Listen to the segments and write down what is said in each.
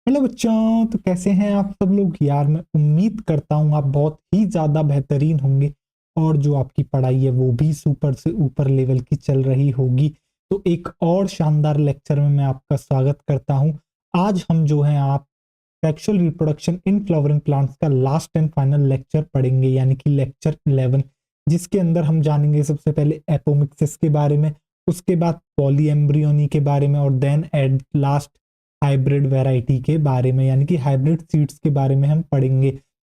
Hello बच्चों, तो कैसे हैं आप सब लोग। यार मैं उम्मीद करता हूँ आप बहुत ही ज़्यादा बेहतरीन होंगे और जो आपकी पढ़ाई है वो भी सुपर से ऊपर लेवल की चल रही होगी। तो एक और शानदार लेक्चर में मैं आपका स्वागत करता हूँ। आज हम जो है आप sexual reproduction in flowering plants का लास्ट एंड फाइनल लेक्चर पढ़ेंगे, यानी कि लेक्चर 11, जिसके अंदर हम जानेंगे सबसे पहले एपोमिक्सिस के बारे में, उसके बाद पॉलीएम्ब्रियोनी के बारे में और then at last hybrid variety के बारे में, यानी कि हाइब्रिड सीड्स के बारे में हम पढ़ेंगे।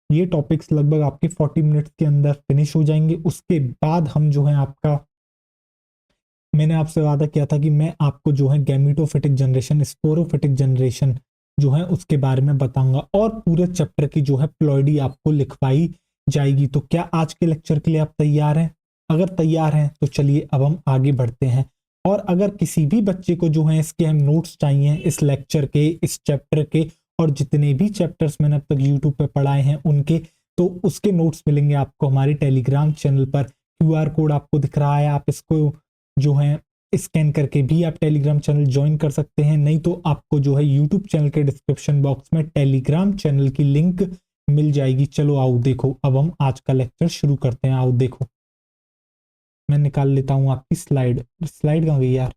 ये टॉपिक्स लगभग आपके 40 मिनट्स के अंदर फिनिश हो जाएंगे। उसके बाद हम जो है आपका, मैंने आपसे वादा किया था कि मैं आपको जो है गैमेटोफिटिक जनरेशन, स्पोरोफिटिक जनरेशन जो है उसके बारे में बताऊंगा और पूरे चैप्टर की जो है प्लॉइडी आपको लिखवाई जाएगी। तो क्या आज के लेक्चर के लिए आप तैयार हैं? अगर तैयार हैं तो चलिए अब हम आगे बढ़ते हैं। और अगर किसी भी बच्चे को जो है इसके हम नोट्स चाहिए, इस लेक्चर के, इस चैप्टर के और जितने भी चैप्टर्स मैंने अब तक यूट्यूब पे पढ़ाए हैं उनके, तो उसके नोट्स मिलेंगे आपको हमारे टेलीग्राम चैनल पर। क्यूआर कोड आपको दिख रहा है, आप इसको जो है स्कैन करके भी आप टेलीग्राम चैनल ज्वाइन कर सकते हैं। नहीं तो आपको जो है यूट्यूब चैनल के डिस्क्रिप्शन बॉक्स में टेलीग्राम चैनल की लिंक मिल जाएगी। चलो आओ देखो, अब हम आज का लेक्चर शुरू करते हैं। आओ देखो, मैं निकाल लेता हूँ आपकी स्लाइड। स्लाइड कहाँ गई यार?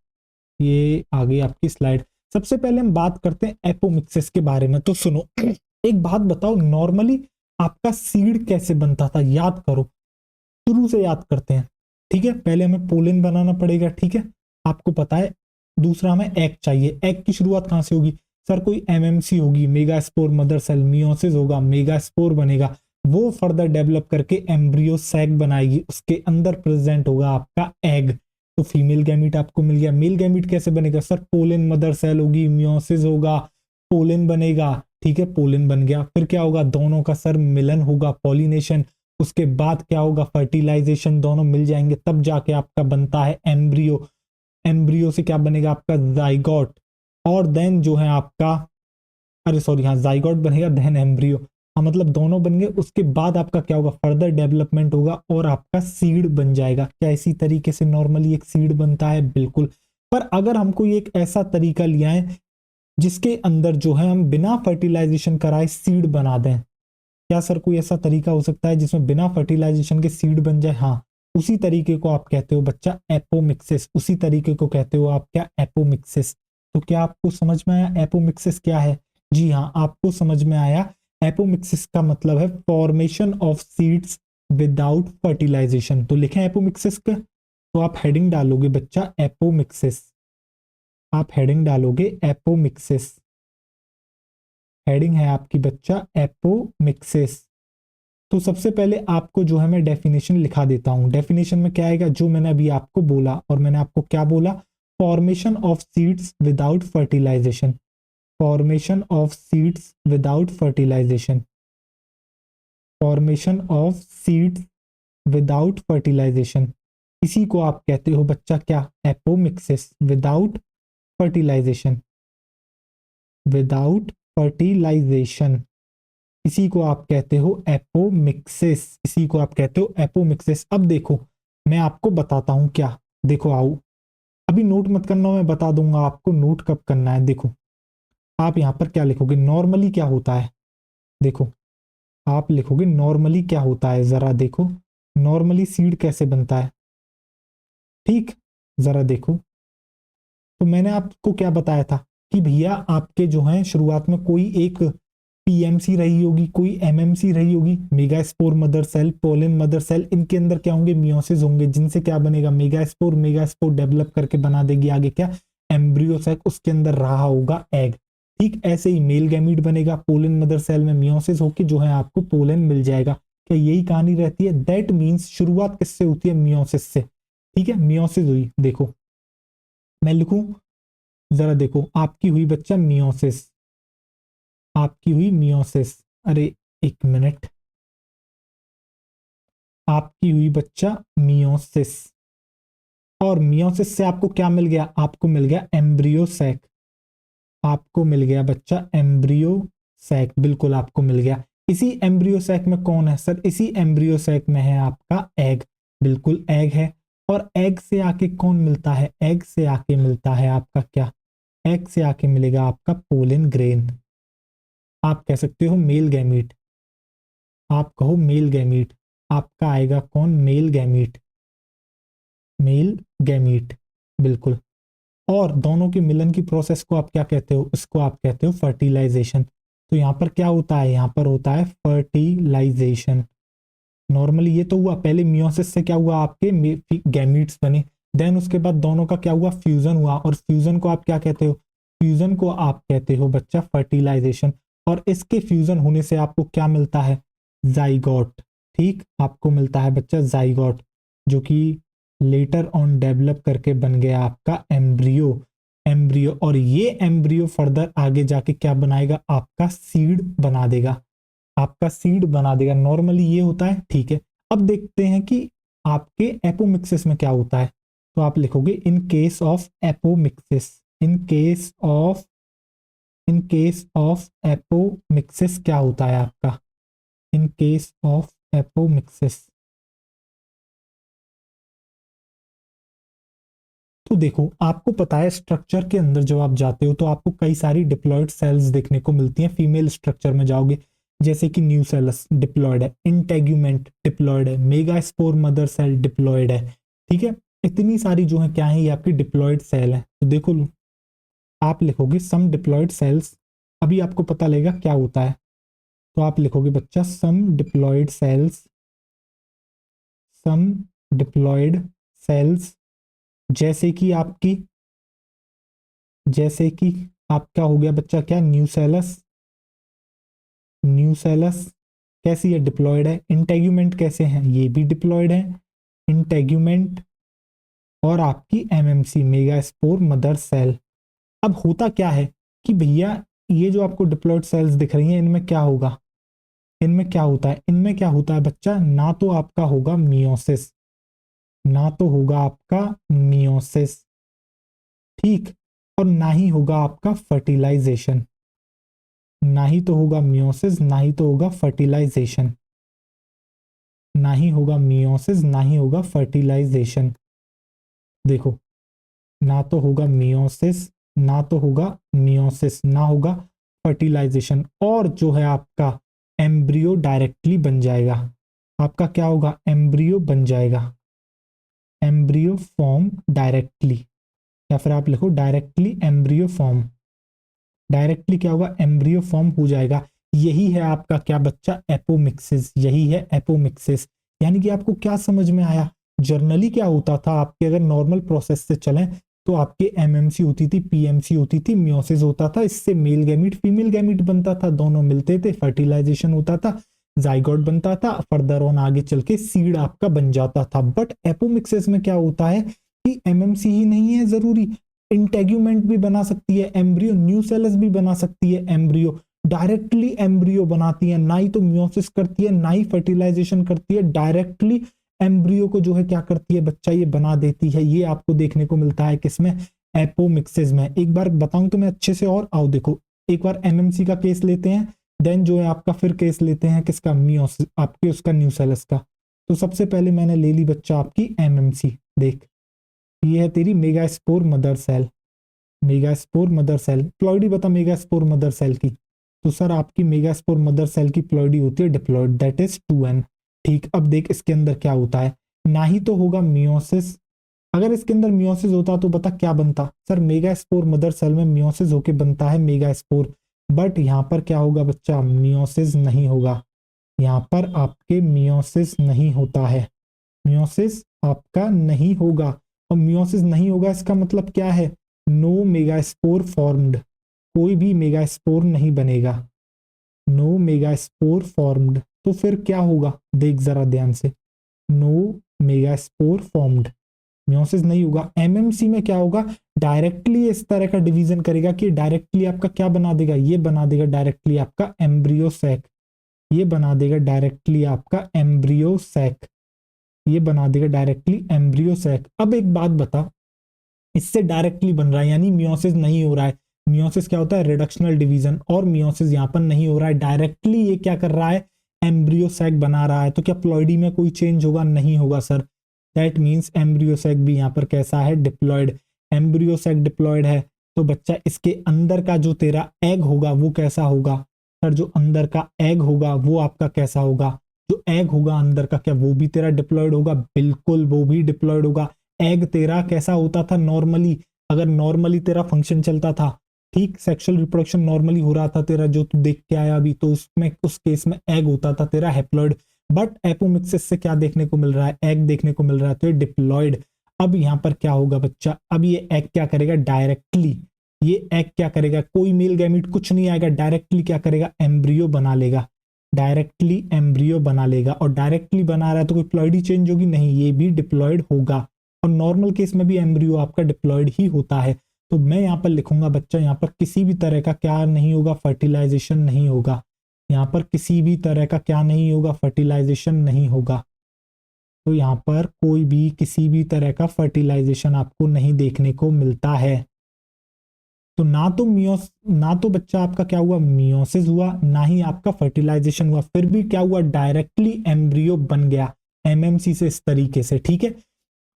ये आ गई आपकी स्लाइड। सबसे पहले हम बात करते हैं एपोमिक्सिस के बारे में। तो सुनो, एक बात बताओ, नॉर्मली आपका सीड कैसे बनता था? याद करो, शुरू से याद करते हैं। ठीक है, पहले हमें पोलन बनाना पड़ेगा। ठीक है, आपको पता है। दूसरा हमें एग चाहिए। एग की शुरुआत कहां से होगी? सर कोई एमएमसी होगी, mega spore mother cell, meiosis होगा, मेगा स्पोर बनेगा, वो फर्दर डेवलप करके एम्ब्रियो सैक बनाएगी, उसके अंदर प्रेजेंट होगा आपका एग। तो फीमेल गैमीट आपको मिल गया। मेल गैमीट कैसे बनेगा? सर पोलन मदर सेल होगी, मियोसिस होगा, पोलन बनेगा। ठीक है, पोलन बन गया, फिर क्या होगा? दोनों का सर मिलन होगा, पॉलिनेशन। उसके बाद क्या होगा? फर्टिलाइजेशन, दोनों मिल जाएंगे तब जाके आपका बनता है एम्ब्रियो। एम्ब्रियो से क्या बनेगा? आपका जाइगोट। और देन जो है आपका, अरे सॉरी, हाँ जाइगोट बनेगा देन एम्ब्रियो। हाँ मतलब दोनों बन गए। उसके बाद आपका क्या होगा? फर्दर डेवलपमेंट होगा और आपका सीड बन जाएगा। क्या इसी तरीके से नॉर्मली एक सीड बनता है? बिल्कुल। पर अगर हमको एक ऐसा तरीका लिया है जिसके अंदर जो है हम बिना फर्टिलाइजेशन कराए सीड बना दें, क्या सर कोई ऐसा तरीका हो सकता है जिसमें बिना फर्टिलाइजेशन के सीड बन जाए? हाँ, उसी तरीके को आप कहते हो बच्चा एपोमिक्सिस। उसी तरीके को कहते हो आप क्या? एपोमिक्सिस। तो क्या आपको समझ में आया एपोमिक्सिस क्या है? जी हाँ, आपको समझ में आया। एपोमिक्सिस का मतलब है formation of seeds without fertilization. तो लिखें एपोमिक्सिस का, तो आप हेडिंग डालोगे बच्चा एपोमिक्सिस। आप हेडिंग डालोगे एपोमिक्सिस। हेडिंग है आपकी बच्चा एपोमिक्सिस। तो सबसे पहले आपको जो है मैं डेफिनेशन लिखा देता हूं। डेफिनेशन में क्या आएगा? जो मैंने अभी आपको बोला, और मैंने आपको क्या बोला? Formation of seeds without fertilization. Formation of seeds without fertilization. Formation of seeds without fertilization, इसी को आप कहते हो बच्चा क्या? Apomixis. Without fertilization. Without fertilization, इसी को आप कहते हो एपोमिक्सिस। इसी को आप कहते हो एपोमिक्सिस। अब देखो, मैं आपको बताता हूं क्या। देखो आओ, अभी नोट मत करना, मैं बता दूंगा आपको नोट कब करना है। देखो, आप यहां पर क्या लिखोगे? नॉर्मली क्या होता है? देखो, आप लिखोगे नॉर्मली क्या होता है। जरा देखो, नॉर्मली सीड कैसे बनता है। ठीक, जरा देखो। तो मैंने आपको क्या बताया था कि भैया आपके जो है शुरुआत में कोई एक पीएमसी रही होगी, कोई एमएमसी रही होगी, mega spore mother cell, pollen mother cell. इनके अंदर क्या होंगे? मियोसिस होंगे, जिनसे क्या बनेगा? Mega spore. Mega spore develop करके बना देगी आगे क्या? Embryo sac. उसके अंदर रहा होगा एग। ठीक ऐसे ही मेल गैमीट बनेगा, पोलन मदर सेल में मियोसिस होके जो है आपको पोलन मिल जाएगा। क्या यही कहानी रहती है? दैट मीन्स शुरुआत किससे होती है? मियोसिस से। ठीक है, मियोसिस हुई। देखो मैं लिखूं, जरा देखो, आपकी हुई बच्चा मियोसिस। आपकी हुई मियोसिस। अरे एक मिनट, आपकी हुई बच्चा मियोसिस। और मियोसिस से आपको क्या मिल गया? आपको मिल गया एम्ब्रियो सैक। आपको मिल गया बच्चा एम्ब्रियो सैक। बिल्कुल आपको मिल गया। इसी एम्ब्रियो सैक में कौन है? सर इसी एम्ब्रियो सैक में है आपका एग। बिल्कुल एग है। और एग से आके कौन मिलता है? एग से आके मिलता है आपका क्या? एग से आके मिलेगा आपका पोलन ग्रेन। आप कह सकते हो मेल गैमीट, आप कहो मेल गैमीट, आपका आएगा कौन, मेल गैमीट, मेल गैमीट, बिल्कुल। और दोनों के मिलन की प्रोसेस को आप क्या कहते हो, इसको आप कहते हो फर्टिलाइजेशन। तो यहाँ पर क्या होता है, यहाँ पर होता है फर्टिलाइजेशन। नॉर्मली ये तो हुआ, पहले मियोसिस से क्या हुआ, आपके गैमीट्स बने, देन उसके बाद दोनों का क्या हुआ, फ्यूजन हुआ, और फ्यूजन को आप क्या कहते हो, फ्यूजन को आप कहते हो बच्चा फर्टिलाइजेशन। और इसके फ्यूजन होने से आपको क्या मिलता है, जाइगोट। ठीक, आपको मिलता है बच्चा जाइगोट, जो कि लेटर ऑन डेवलप करके बन गया आपका एम्ब्रियो। एम्ब्रियो, और ये एम्ब्रियो फर्दर आगे जाके क्या बनाएगा, आपका सीड बना देगा, आपका सीड बना देगा। नॉर्मली ये होता है, ठीक है। अब देखते हैं कि आपके एपोमिक्सिस में क्या होता है। तो आप लिखोगे in case of apomixis, in case of, in case of apomixis क्या होता है आपका, इन केस ऑफ एपोमिक्सिस। तो देखो, आपको पता है स्ट्रक्चर के अंदर जब आप जाते हो तो आपको कई सारी डिप्लॉयड सेल्स देखने को मिलती हैं। फीमेल स्ट्रक्चर में जाओगे, जैसे कि न्यूसेलस डिप्लॉयड है, इंटेग्यूमेंट डिप्लॉयड है, मेगास्पोर मदर सेल डिप्लॉयड है। ठीक है, इतनी सारी जो है क्या है, ये आपकी डिप्लॉयड सेल है। तो देखो, आप लिखोगे सम डिप्लॉयड सेल्स, अभी आपको पता लगेगा क्या होता है। तो आप लिखोगे बच्चा सम डिप्लॉयड सेल्स, सम डिप्लॉयड सेल्स, जैसे कि आपकी, जैसे कि आपका हो गया बच्चा क्या, न्यूसेलस, न्यूसेलस कैसी है, डिप्लॉयड है। इंटेग्यूमेंट कैसे हैं, ये भी डिप्लॉयड है, इंटेग्यूमेंट। और आपकी एमएमसी, मेगास्पोर मदर सेल। अब होता क्या है कि भैया, ये जो आपको डिप्लॉयड सेल्स दिख रही हैं, इनमें क्या होगा, इनमें क्या होता है, इनमें क्या होता है बच्चा, ना तो आपका होगा मियोसिस, ना तो होगा आपका मियोसिस, ठीक, और ना ही होगा आपका फर्टिलाइजेशन, ना ही तो होगा मियोसिस, ना ही तो होगा फर्टिलाइजेशन, ना ही होगा मियोसिस, ना ही होगा फर्टिलाइजेशन। देखो, ना तो होगा मियोसिस, ना तो होगा मियोसिस, ना होगा फर्टिलाइजेशन, और जो है आपका एम्ब्रियो डायरेक्टली बन जाएगा। आपका क्या होगा, एम्ब्रियो बन जाएगा, एम्ब्रियो फॉर्म डायरेक्टली, या फिर आप लिखो डायरेक्टली एम्ब्रियो फॉर्म। डायरेक्टली क्या होगा, एम्ब्रियो फॉर्म हो जाएगा। यही है आपका क्या बच्चा, एपोमिक्सिस, यही है एपोमिक्सिस। यानी कि आपको क्या समझ में आया, जर्नली क्या होता था, आपके अगर नॉर्मल प्रोसेस से चलें तो आपके एमएमसी होती थी, पीएमसी होती थी, मियोसिस होता था, इससे मेल गैमीट फीमेल गैमीट बनता था, दोनों मिलते थे, फर्टिलाइजेशन होता था, जाइगोट बनता था, फर्दर ऑन आगे चल के सीड आपका बन जाता था। बट एपोमिक्सिस में क्या होता है कि एमएमसी ही नहीं है जरूरी, इंटेग्यूमेंट भी बना सकती है एम्ब्रियो, न्यूसेलस भी बना सकती है एम्ब्रियो, डायरेक्टली एम्ब्रियो बनाती है, ना ही तो मियोसिस करती है, ना ही फर्टिलाइजेशन करती है, डायरेक्टली एम्ब्रियो को जो है क्या करती है बच्चा, ये बना देती है। ये आपको देखने को मिलता है किसमें, एपोमिक्सिस में। एक बार बताऊं तो मैं अच्छे से, और आओ देखो, एक बार एमएमसी का केस लेते हैं, देन जो है आपका फिर केस लेते हैं किसका, मियोसिस, आपके उसका न्यूसेलस का। तो सबसे पहले मैंने ले ली बच्चा आपकी एमएमसी। देख, ये है तेरी megaspore mother cell, megaspore mother cell. Ploidy बता मेगास्पोर मदर सेल की, तो सर आपकी मेगास्पोर मदर सेल की प्लॉइडी होती है डिप्लॉइड, दैट इज 2n। ठीक, अब देख इसके अंदर क्या होता है, ना ही तो होगा मियोसिस, अगर इसके अंदर मियोसिस होता तो बता क्या बनता, सर मेगास्पोर मदर सेल में मियोसिस होके बनता है मेगास्पोर। बट यहाँ पर क्या होगा बच्चा, मियोसिस नहीं होगा, यहाँ पर आपके मियोसिस नहीं होता है, मियोसिस आपका नहीं होगा। और मियोसिस नहीं होगा इसका मतलब क्या है, नो मेगास्पोर फॉर्म्ड, कोई भी मेगास्पोर नहीं बनेगा, नो मेगास्पोर फॉर्म्ड। तो फिर क्या होगा, देख जरा ध्यान से, नो मेगास्पोर फॉर्म्ड, मियोसिस नहीं होगा। एमएमसी में क्या होगा, डायरेक्टली इस तरह का डिवीजन करेगा कि डायरेक्टली आपका क्या बना देगा, ये बना देगा डायरेक्टली आपका एम्ब्रियो सैक, ये बना देगा डायरेक्टली आपका एम्ब्रियो सैक, ये बना देगा डायरेक्टली एम्ब्रियो सैक। अब एक बात बता, इससे डायरेक्टली बन रहा है यानी मियोसिस नहीं हो रहा है। मियोसिस क्या होता है, रिडक्शनल डिवीजन, और मियोसिस यहाँ पर नहीं हो रहा है, डायरेक्टली ये क्या कर रहा है, एम्ब्रियो सैक बना रहा है। तो क्या प्लॉइडी में कोई चेंज होगा, नहीं होगा sir. That means embryo sac भी यहाँ पर कैसा है, डिप्लॉयड। एम्ब्रियो सैक डिप्लॉयड है तो बच्चा इसके अंदर का जो तेरा एग होगा वो कैसा होगा, आखिर जो अंदर का एग होगा वो आपका कैसा होगा, जो एग होगा अंदर का, क्या वो भी तेरा डिप्लॉयड होगा? बिल्कुल वो भी डिप्लॉयड होगा। एग तेरा कैसा होता था नॉर्मली, अगर नॉर्मली तेरा फंक्शन चलता था, ठीक, सेक्सुअल रिप्रोडक्शन नॉर्मली हो रहा था तेरा, जो तू देख के आया अभी, तो उसमें उस केस में एग होता था तेरा हैप्लॉइड। बट एपोमिक्सिस से क्या देखने को मिल रहा है, एग देखने को मिल रहा है, तो ये डिप्लॉयड। अब यहाँ पर क्या होगा बच्चा, अब ये एग क्या करेगा डायरेक्टली, ये एग क्या करेगा, कोई मेल गैमीट कुछ नहीं आएगा, डायरेक्टली क्या करेगा, एम्ब्रियो बना लेगा, डायरेक्टली एम्ब्रियो बना लेगा। और डायरेक्टली बना रहा है तो कोई प्लॉइडी चेंज होगी नहीं, ये भी डिप्लॉयड होगा। और नॉर्मल केस में भी एम्ब्रियो आपका डिप्लॉयड ही होता है। तो मैं यहाँ पर लिखूंगा बच्चा, यहाँ पर किसी भी तरह का क्या नहीं होगा, फर्टिलाइजेशन नहीं होगा। यहाँ पर किसी भी तरह का क्या नहीं होगा, फर्टिलाइजेशन नहीं होगा। तो यहाँ पर कोई भी किसी भी तरह का फर्टिलाइजेशन आपको नहीं देखने को मिलता है। तो ना तो बच्चा आपका क्या हुआ, मियोसिस हुआ, ना ही आपका फर्टिलाइजेशन हुआ, फिर भी क्या हुआ, डायरेक्टली एम्ब्रियो बन गया एमएमसी से इस तरीके से, ठीक है।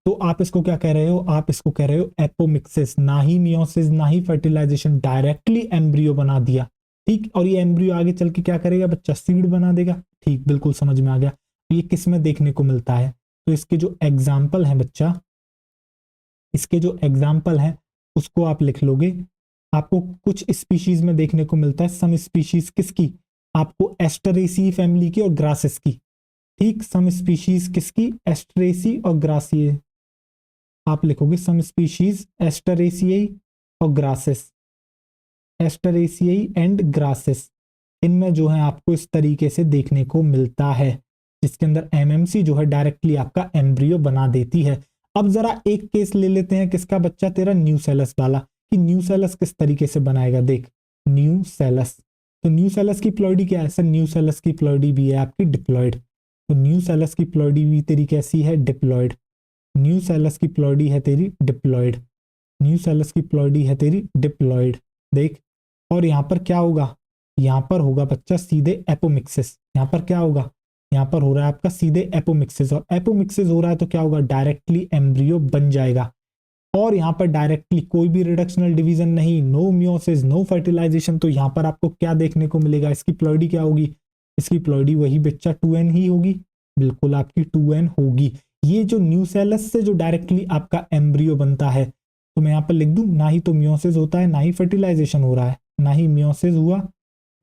तो आप इसको क्या कह रहे हो, आप इसको कह रहे हो एपोमिक्सिस, ना ही मियोसिस ना ही फर्टिलाइजेशन, डायरेक्टली एम्ब्रियो बना दिया, ठीक। और ये एम्ब्रियो आगे चल के क्या करेगा बच्चा, सीड बना देगा, ठीक, बिल्कुल समझ में आ गया। तो ये किस में देखने को मिलता है, तो इसके जो एग्जाम्पल है बच्चा, इसके जो एग्जाम्पल है उसको आप लिख लोगे। आपको कुछ स्पीशीज में देखने को मिलता है, सम स्पीशीज किसकी, आपको एस्टरेसी फैमिली की और ग्रासेस की, ठीक। सम स्पीशीज किसकी, एस्टरेसी और ग्रासिए, आप लिखोगे सम स्पीशीज एस्टरेसियाई और ग्रासेस, एस्टरेसियाई एंड ग्रासेस, इनमें जो है आपको इस तरीके से देखने को मिलता है, जिसके अंदर एमएमसी जो है डायरेक्टली आपका एम्ब्रियो बना देती है। अब जरा एक केस ले लेते हैं किसका बच्चा, तेरा न्यूसेलस वाला, कि न्यूसेलस किस तरीके से बनाएगा, देख न्यूसेलस। तो न्यूसेलस की प्लॉइडी क्या है सर, न्यूसेलस की प्लॉइडी भी है आपकी डिप्लॉइड। तो न्यूसेलस की प्लॉइडी भी तेरी कैसी है, डिप्लॉइड। न्यूसेलस की प्लॉइडी है तेरी डिप्लॉइड, न्यूसेलस की प्लॉइडी है तेरी डिप्लॉइड, देख। और यहाँ पर क्या होगा, यहाँ पर होगा बच्चा सीधे एपोमिक्सिस, यहाँ पर क्या होगा, यहाँ पर हो रहा है आपका सीधे एपोमिक्सिस, और एपोमिक्सिस हो रहा है तो क्या होगा, डायरेक्टली एम्ब्रियो बन जाएगा। और यहाँ पर डायरेक्टली कोई भी रिडक्शनल डिवीजन नहीं, नो मियोसिस नो फर्टिलाइजेशन, तो यहाँ पर आपको क्या देखने को मिलेगा, इसकी प्लॉइडी क्या होगी, इसकी प्लॉइडी वही बच्चा 2n ही होगी, बिल्कुल आपकी 2n होगी। ये जो न्यूसेलस से जो डायरेक्टली आपका एम्ब्रियो बनता है, तो मैं यहाँ पर लिख दूं, ना ही तो मियोसिस होता है ना ही फर्टिलाइजेशन हो रहा है, ना ही मियोसिस हुआ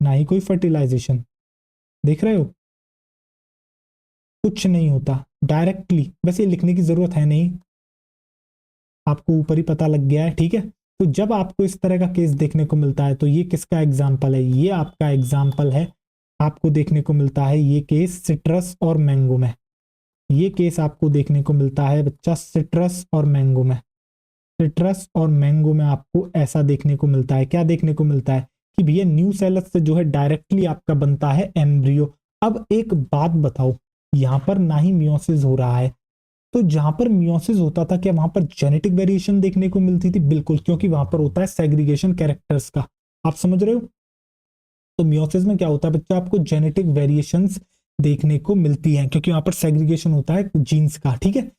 ना ही कोई फर्टिलाइजेशन, देख रहे हो, कुछ नहीं होता डायरेक्टली, बस ये लिखने की जरूरत है नहीं, आपको ऊपर ही पता लग गया है, ठीक है। तो जब आपको इस तरह का केस देखने को मिलता है, तो ये किसका एग्जाम्पल है, ये आपका एग्जाम्पल है, आपको देखने को मिलता है ये केस सिट्रस और मैंगो में, ये केस आपको देखने को मिलता है बच्चा सिट्रस और मैंगो में। सिट्रस और मैंगो में आपको ऐसा देखने को मिलता है, क्या देखने को मिलता है कि भैया न्यूसेलस से जो है डायरेक्टली आपका बनता है एम्ब्रियो। अब एक बात बताओ, यहां पर ना ही मियोसिस हो रहा है, तो जहां पर मियोसिस होता था क्या वहां पर जेनेटिक वेरिएशन देखने को मिलती थी, बिल्कुल, क्योंकि वहां पर होता है सेग्रीगेशन कैरेक्टर्स का, आप समझ रहे हो। तो मियोसिस में क्या होता है बच्चा, आपको जेनेटिक वेरिएशंस देखने को मिलती हैं, क्योंकि वहां पर सेग्रीगेशन होता है जीन्स का, ठीक है।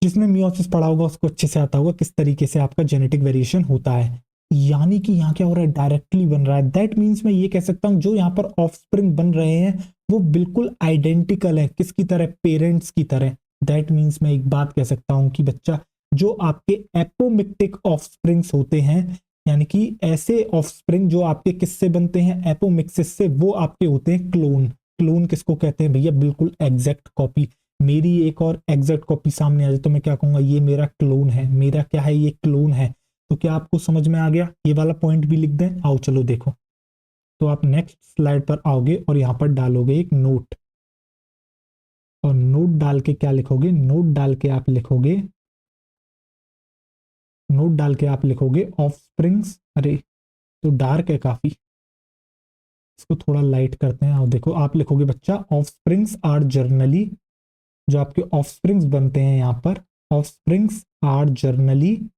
जिसने मियोसिस पढ़ा होगा उसको अच्छे से आता होगा किस तरीके से आपका जेनेटिक वेरिएशन होता है। यानी कि यहाँ क्या हो रहा है, डायरेक्टली बन रहा है, दैट मीन्स मैं ये कह सकता हूँ जो यहाँ पर ऑफस्प्रिंग बन रहे हैं वो बिल्कुल आइडेंटिकल है, किसकी तरह, पेरेंट्स की तरह। दैट मीन्स मैं एक बात कह सकता हूँ कि बच्चा जो आपके एपोमिक्टिक ऑफस्प्रिंग्स होते हैं, यानी कि ऐसे ऑफस्प्रिंग जो आपके किससे बनते हैं, एपोमिक्सिस से, वो आपके होते हैं क्लोन। क्लोन किसको कहते हैं भैया, बिल्कुल एग्जैक्ट कॉपी। मेरी एक और एग्जैक्ट कॉपी सामने आ जाए तो मैं क्या कहूंगा, ये मेरा क्लोन है, मेरा क्या है, ये क्लोन है। तो क्या आपको समझ में आ गया, ये वाला पॉइंट भी लिख दें, आओ चलो देखो। तो आप नेक्स्ट स्लाइड पर आओगे और यहाँ पर डालोगे एक नोट, और नोट डाल के क्या लिखोगे, नोट डाल के आप लिखोगे, नोट डाल के आप लिखोगे ऑफस्प्रिंग्स, अरे तो डार्क है काफी, इसको थोड़ा लाइट करते हैं। और देखो आप लिखोगे बच्चा, ऑफस्प्रिंग्स आर जर्नली, जो आपके ऑफस्प्रिंग्स बनते हैं यहाँ पर, offsprings are generally,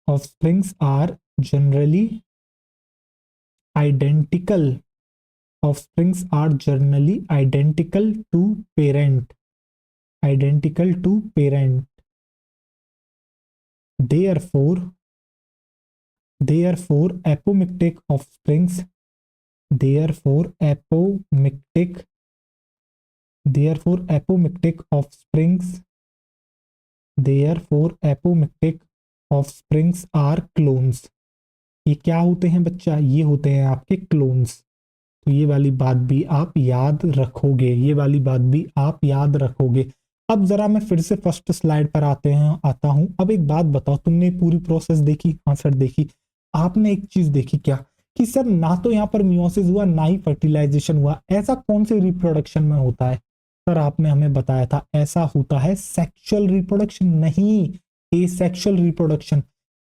offsprings are generally identical, offsprings are generally identical to parent, therefore apomictic offsprings therefore apomictic offsprings are clones. ये क्या होते हैं बच्चा? ये होते हैं आपके क्लोन्स। तो ये वाली बात भी आप याद रखोगे, ये वाली बात भी आप याद रखोगे। अब जरा मैं फिर से फर्स्ट स्लाइड पर आता हूं। अब एक बात बताओ, तुमने पूरी प्रोसेस देखी? हाँ सर देखी। आपने एक चीज देखी क्या कि सर ना तो यहाँ पर मियोसिस हुआ ना ही फर्टिलाइजेशन हुआ। ऐसा कौन से रिप्रोडक्शन में होता है? सर आपने हमें बताया था ऐसा होता है सेक्सुअल रिप्रोडक्शन, नहीं एसेक्सुअल रिप्रोडक्शन।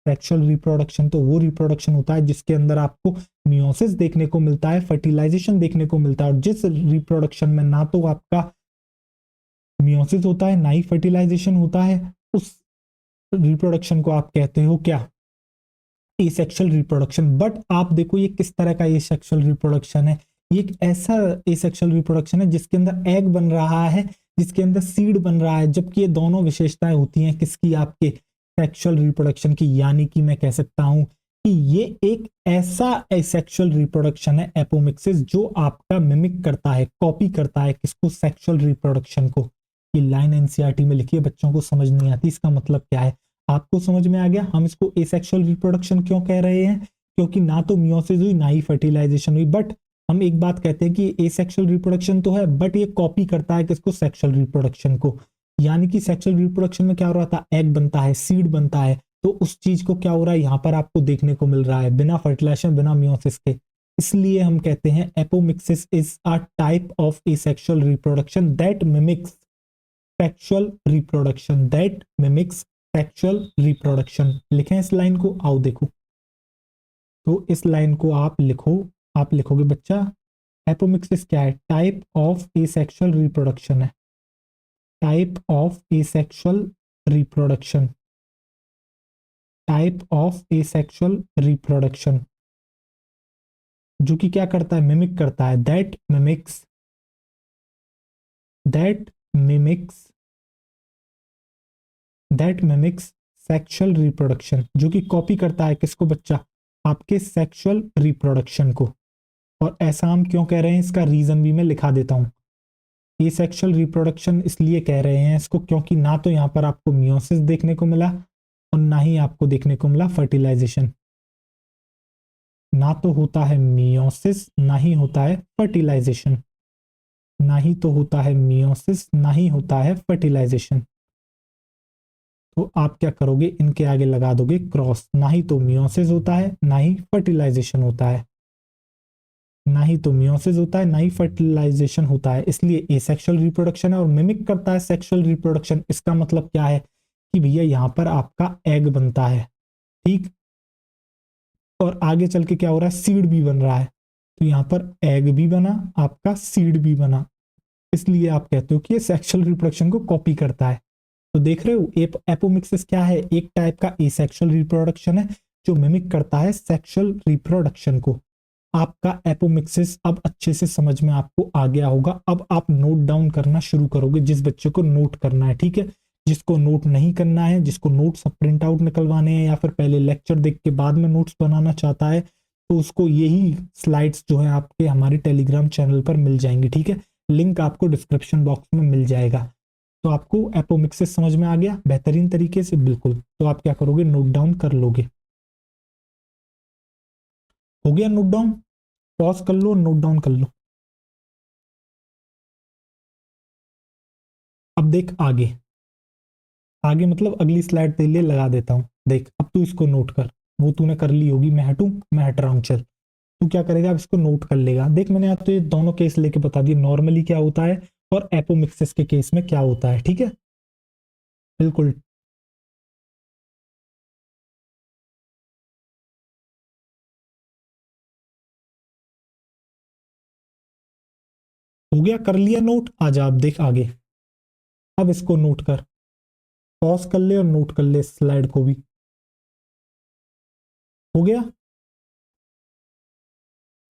सेक्सुअल रिप्रोडक्शन तो वो रिप्रोडक्शन होता है जिसके अंदर आपको मियोसिस देखने को मिलता है, फर्टिलाइजेशन देखने को मिलता है। और जिस रिप्रोडक्शन में ना तो आपका मियोसिस होता है ना ही फर्टिलाइजेशन होता है, उस रिप्रोडक्शन को आप कहते हो क्या? Asexual reproduction. बट आप देखो ये किस तरह का एसेक्सुअल रिप्रोडक्शन है। ये एक ऐसा एसेक्सुअल रिप्रोडक्शन है जिसके अंदर एग बन रहा है, जिसके अंदर सीड बन रहा है, जबकि ये दोनों विशेषताएं होती हैं किसकी? आपके सेक्सुअल रिप्रोडक्शन की। यानी कि मैं कह सकता हूं कि ये एक ऐसा एसेक्सुअल रिप्रोडक्शन है एपोमिक्सिस जो आपका मिमिक करता है, कॉपी करता है किसको? सेक्सुअल रिप्रोडक्शन को। ये लाइन एनसीईआरटी में लिखी है, बच्चों को समझ नहीं आती, इसका मतलब क्या है? आपको समझ में आ गया हम इसको एसेक्सुअल रिप्रोडक्शन क्यों कह रहे हैं? क्योंकि ना तो मियोसिस हुई ना ही फर्टिलाइजेशन हुई। बट हम एक बात कहते हैं कि एसेक्सुअल रिप्रोडक्शन तो है बट ये कॉपी करता है किसको? सेक्सुअल रिप्रोडक्शन को। यानी कि सेक्सुअल रिप्रोडक्शन में क्या हो रहा था? एग बनता है, सीड बनता है, तो उस चीज को क्या हो रहा है यहाँ पर आपको देखने को मिल रहा है बिना फर्टिलाइजेशन, बिना मियोसिस के। इसलिए हम कहते हैं apomixis is a type of asexual reproduction that mimics sexual reproduction, that mimics sexual reproduction. लिखें इस लाइन को, आओ देखो। तो इस लाइन को आप लिखो, आप लिखोगे बच्चा एपोमिक्सिस क्या है? टाइप ऑफ एसेक्सुअल रिप्रोडक्शन है, type of asexual reproduction, type of asexual reproduction जो कि क्या करता है? मिमिक करता है। दैट मिमिक्स सेक्सुअल रिप्रोडक्शन, जो कि कॉपी करता है किसको बच्चा? आपके सेक्सुअल रिप्रोडक्शन को। और ऐसा हम क्यों कह रहे हैं इसका रीजन भी मैं लिखा देता हूं। ये सेक्सुअल रिप्रोडक्शन इसलिए कह रहे हैं इसको क्योंकि ना तो यहां पर आपको मियोसिस देखने को मिला और ना ही आपको देखने को मिला फर्टिलाइजेशन। ना तो होता है मियोसिस ना ही होता है फर्टिलाइजेशन, ना ही तो होता है मियोसिस ना ही होता है फर्टिलाइजेशन। तो आप क्या करोगे? इनके आगे लगा दोगे क्रॉस। ना ही तो मियोसिस होता है ना ही फर्टिलाइजेशन होता है, ना ही तो मियोसिस होता है ना ही फर्टिलाइजेशन होता है, इसलिए एसेक्सुअल रिप्रोडक्शन है और मिमिक करता है सेक्सुअल रिप्रोडक्शन। इसका मतलब क्या है कि भैया यहां पर आपका एग बनता है, ठीक, और आगे चल के क्या हो रहा है? सीड भी बन रहा है। तो यहां पर एग भी बना, आपका सीड भी बना, इसलिए आप कहते हो कि ये सेक्सुअल रिप्रोडक्शन को कॉपी करता है। तो देख रहे हो एपोमिक्सिस क्या है? एक टाइप का एसेक्सुअल रिप्रोडक्शन है जो मिमिक करता है सेक्सुअल रिप्रोडक्शन को। आपका एपोमिक्सिस अब अच्छे से समझ में आपको आ गया होगा। अब आप नोट डाउन करना शुरू करोगे, जिस बच्चे को नोट करना है, ठीक है। जिसको नोट नहीं करना है, जिसको नोट्स प्रिंट आउट निकलवाने हैं या फिर पहले लेक्चर देख के बाद में नोट्स बनाना चाहता है, तो उसको यही स्लाइड्स जो है आपके हमारे टेलीग्राम चैनल पर मिल जाएंगी, ठीक है। लिंक आपको डिस्क्रिप्शन बॉक्स में मिल जाएगा। तो आपको एपोमिक्सिस समझ में आ गया बेहतरीन तरीके से? बिल्कुल। तो आप क्या करोगे? नोट डाउन कर लोगे। हो गया नोट डाउन? पॉज कर लो, नोट डाउन कर लो। अब देख आगे, आगे मतलब अगली स्लाइड तेरे लिए लगा देता हूं। देख अब तू इसको नोट कर, वो तूने कर ली होगी, मैं हटूं? मैं हट रहा हूं, चल। तू क्या करेगा? अब इसको नोट कर लेगा। देख मैंने आप तो ये दोनों केस लेके बता दिए, नॉर्मली क्या होता है और एपोमिक्सिस के केस में क्या होता है, ठीक है। बिल्कुल। हो गया? कर लिया नोट? आजा अब देख आगे। अब इसको नोट कर, पॉज कर ले और नोट कर ले स्लाइड को भी। हो गया?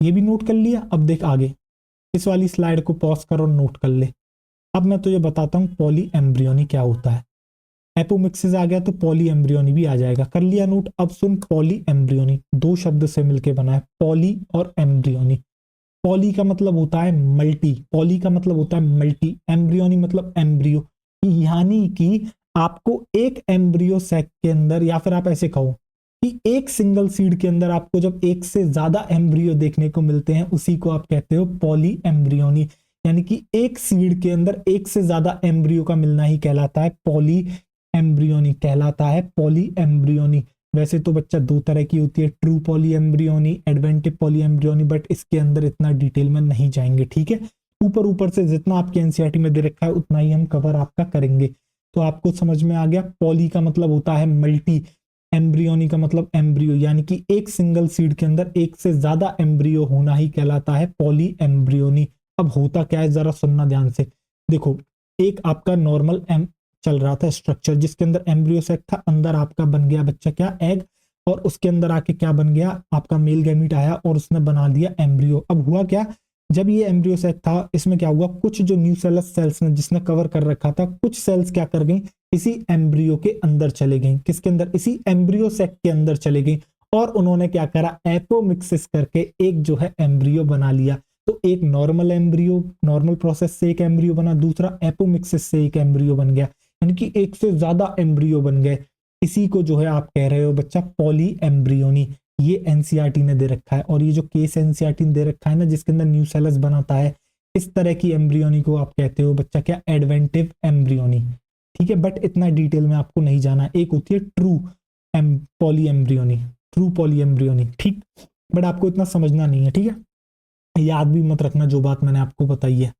ये भी नोट कर लिया? अब देख आगे, इस वाली स्लाइड को पॉज कर और नोट कर ले। अब मैं तुझे बताता हूं पॉली एम्ब्रियोनी क्या होता है। एपोमिक्सिस आ गया तो पॉली एम्ब्रियोनी भी आ जाएगा। कर लिया नोट? अब सुन, पॉली एम्ब्रियोनी दो शब्द से मिलकर बना है, पॉली और एम्ब्रियोनी। पॉली का मतलब होता है मल्टी, पॉली का मतलब होता है मल्टी, एम्ब्रियोनी मतलब एम्ब्रियो, यानी कि आपको एक एम्ब्रियो सैक के अंदर, या फिर आप ऐसे कहो कि एक सिंगल सीड के अंदर आपको जब एक से ज्यादा एम्ब्रियो देखने को मिलते हैं, उसी को आप कहते हो पॉली एम्ब्रियोनी। यानी कि एक सीड के अंदर एक से ज्यादा एम्ब्रियो का मिलना ही कहलाता है पॉली एम्ब्रियोनी, कहलाता है पॉली एम्ब्रियोनी। वैसे तो बच्चा दो तरह की होती है, true poly embryony, adventive poly embryony, but इसके अंदर इतना डिटेल में नहीं जाएंगे, ठीक है। ऊपर ऊपर से जितना आपके एनसीईआरटी में दे रखा है उतना ही हम कवर आपका करेंगे। तो आपको समझ में आ गया, पॉली का मतलब होता है मल्टी, एम्ब्रियोनी का मतलब एम्ब्रियो, यानी कि एक सिंगल सीड के अंदर एक से ज्यादा एम्ब्रियो होना ही कहलाता है पॉली एम्ब्रियोनी। अब होता क्या है जरा सुनना ध्यान से, देखो एक आपका नॉर्मल चल रहा था स्ट्रक्चर, जिसके अंदर एम्ब्रियो सेक था, अंदर आपका बन गया बच्चा क्या, एग, और उसके अंदर आके क्या बन गया, आपका मेल गैमीट आया और उसने बना दिया एम्ब्रियो। अब हुआ क्या, जब ये एम्ब्रियो सेक था, इसमें क्या हुआ, कुछ जो न्यूसेलस सेल्स ने जिसने कवर कर रखा था, कुछ सेल्स क्या कर गई, इसी एम्ब्रियो के अंदर चले गई, किसके अंदर, इसी एम्ब्रियो सेक के अंदर चले गई, और उन्होंने क्या करा, एपोमिक्सिस करके एक जो है एम्ब्रियो बना लिया। तो एक नॉर्मल एम्ब्रियो, नॉर्मल प्रोसेस से एक एम्ब्रियो बना, दूसरा एपोमिक्सिस से एक एम्ब्रियो बन गया, यानी कि एक से ज्यादा एम्ब्रियो बन गए। इसी को जो है आप कह रहे हो बच्चा पॉली एम्ब्रियोनी। ये एनसीईआरटी ने दे रखा है, और ये जो केस एनसीईआरटी ने दे रखा है ना, जिसके अंदर न्यूसेलस बनाता है, इस तरह की एम्ब्रियोनी को आप कहते हो बच्चा क्या, एडवेंटिव एम्ब्रियोनी, ठीक है। बट इतना डिटेल में आपको नहीं जाना, एक होती है true poly embryony, true poly embryony, ठीक। बट आपको इतना समझना नहीं है, ठीक है, याद भी मत रखना जो बात मैंने आपको बताई है।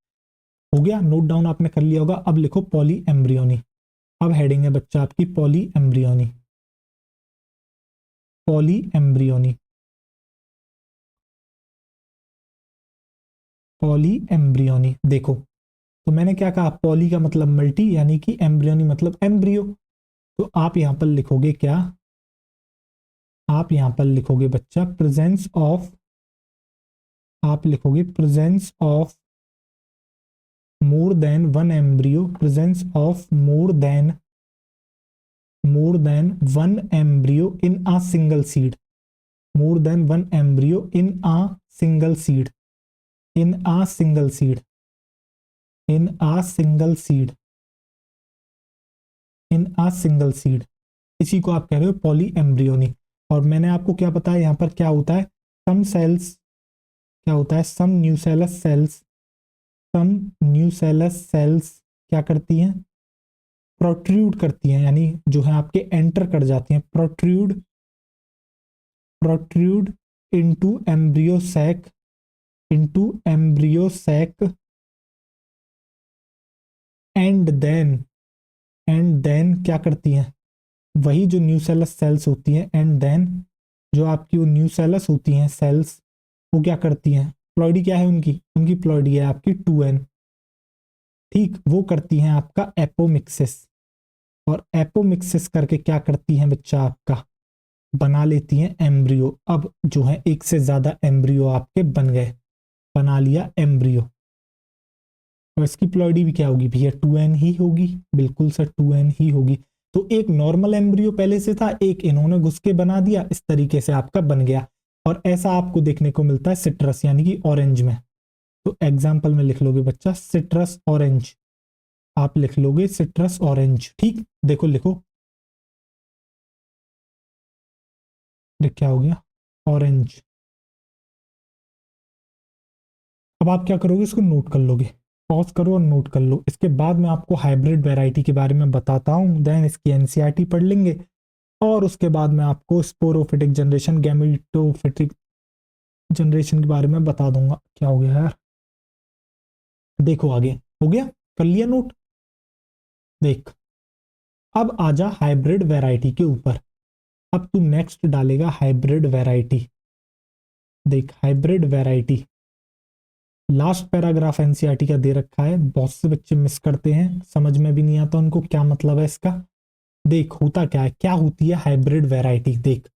हो गया, नोट डाउन आपने कर लिया होगा। अब लिखो पॉली एम्ब्रियोनी। अब हेडिंग है बच्चा आपकी poly embryony, poly embryony, poly embryony. देखो तो मैंने क्या कहा, पॉली का मतलब मल्टी, यानी कि एम्ब्रियोनी मतलब एम्ब्रियो। तो आप यहां पर लिखोगे क्या, आप यहां पर लिखोगे बच्चा प्रेजेंस ऑफ, आप लिखोगे presence of more than one embryo, presence of more than one embryo in a single seed, more than one embryo in a single seed, in a single seed, in a single seed, in a single seed, इसी को आप कह रहे हो polyembryony. और मैंने आपको क्या बताया, यहाँ पर क्या होता है, सम सेल्स, क्या होता है, सम न्यूसेलस सेल्स, सम न्यूसेलस सेल्स क्या करती हैं, प्रोट्रूड करती हैं, यानी जो है आपके एंटर कर जाती हैं, protrude, protrude into embryo sac, into embryo sac, and then, and then क्या करती हैं, वही जो न्यूसेलस सेल्स होती हैं, एंड देन जो आपकी वो न्यूसेलस होती हैं सेल्स, वो क्या करती हैं, प्लॉइडी क्या है उनकी, उनकी प्लॉइडी है आपकी 2n, ठीक, वो करती हैं आपका एपोमिक्सिस, और एपोमिक्सिस करके क्या करती हैं बच्चा आपका, बना लेती हैं एम्ब्रियो। अब जो है एक से ज्यादा एम्ब्रियो आपके बन गए, बना लिया एम्ब्रियो, और इसकी प्लॉइडी भी क्या होगी भैया, 2n ही होगी, बिल्कुल सर 2n ही होगी। तो एक नॉर्मल एम्ब्रियो पहले से था, एक इन्होंने घुस के बना दिया, इस तरीके से आपका बन गया। और ऐसा आपको देखने को मिलता है सिट्रस यानी कि ऑरेंज में। तो एग्जाम्पल में लिख लोगे बच्चा सिट्रस ऑरेंज, आप लिख लोगे सिट्रस ऑरेंज, ठीक। देखो लिखो, क्या हो गया, ऑरेंज। अब आप क्या करोगे, इसको नोट कर लोगे, पॉज करो और नोट कर लो। इसके बाद मैं आपको हाइब्रिड वैरायटी के बारे में बताता हूँ, देन इसकी एनसीईआरटी पढ़ लेंगे, और उसके बाद मैं आपको स्पोरोफिटिक जनरेशन, गैमेटोफिटिक जनरेशन के बारे में बता दूंगा। क्या हो गया यार, देखो आगे, हो गया, कर लिया नोट। देख, अब आजा हाइब्रिड वैरायटी के ऊपर। अब तू नेक्स्ट डालेगा हाइब्रिड वैरायटी। देख hybrid variety, last paragraph NCERT का दे रखा है, बहुत से बच्चे मिस करते हैं, समझ में भी नहीं आता उनको क्या मतलब है इसका। देख होता क्या है, क्या होती है हाइब्रिड वैरायटी। देख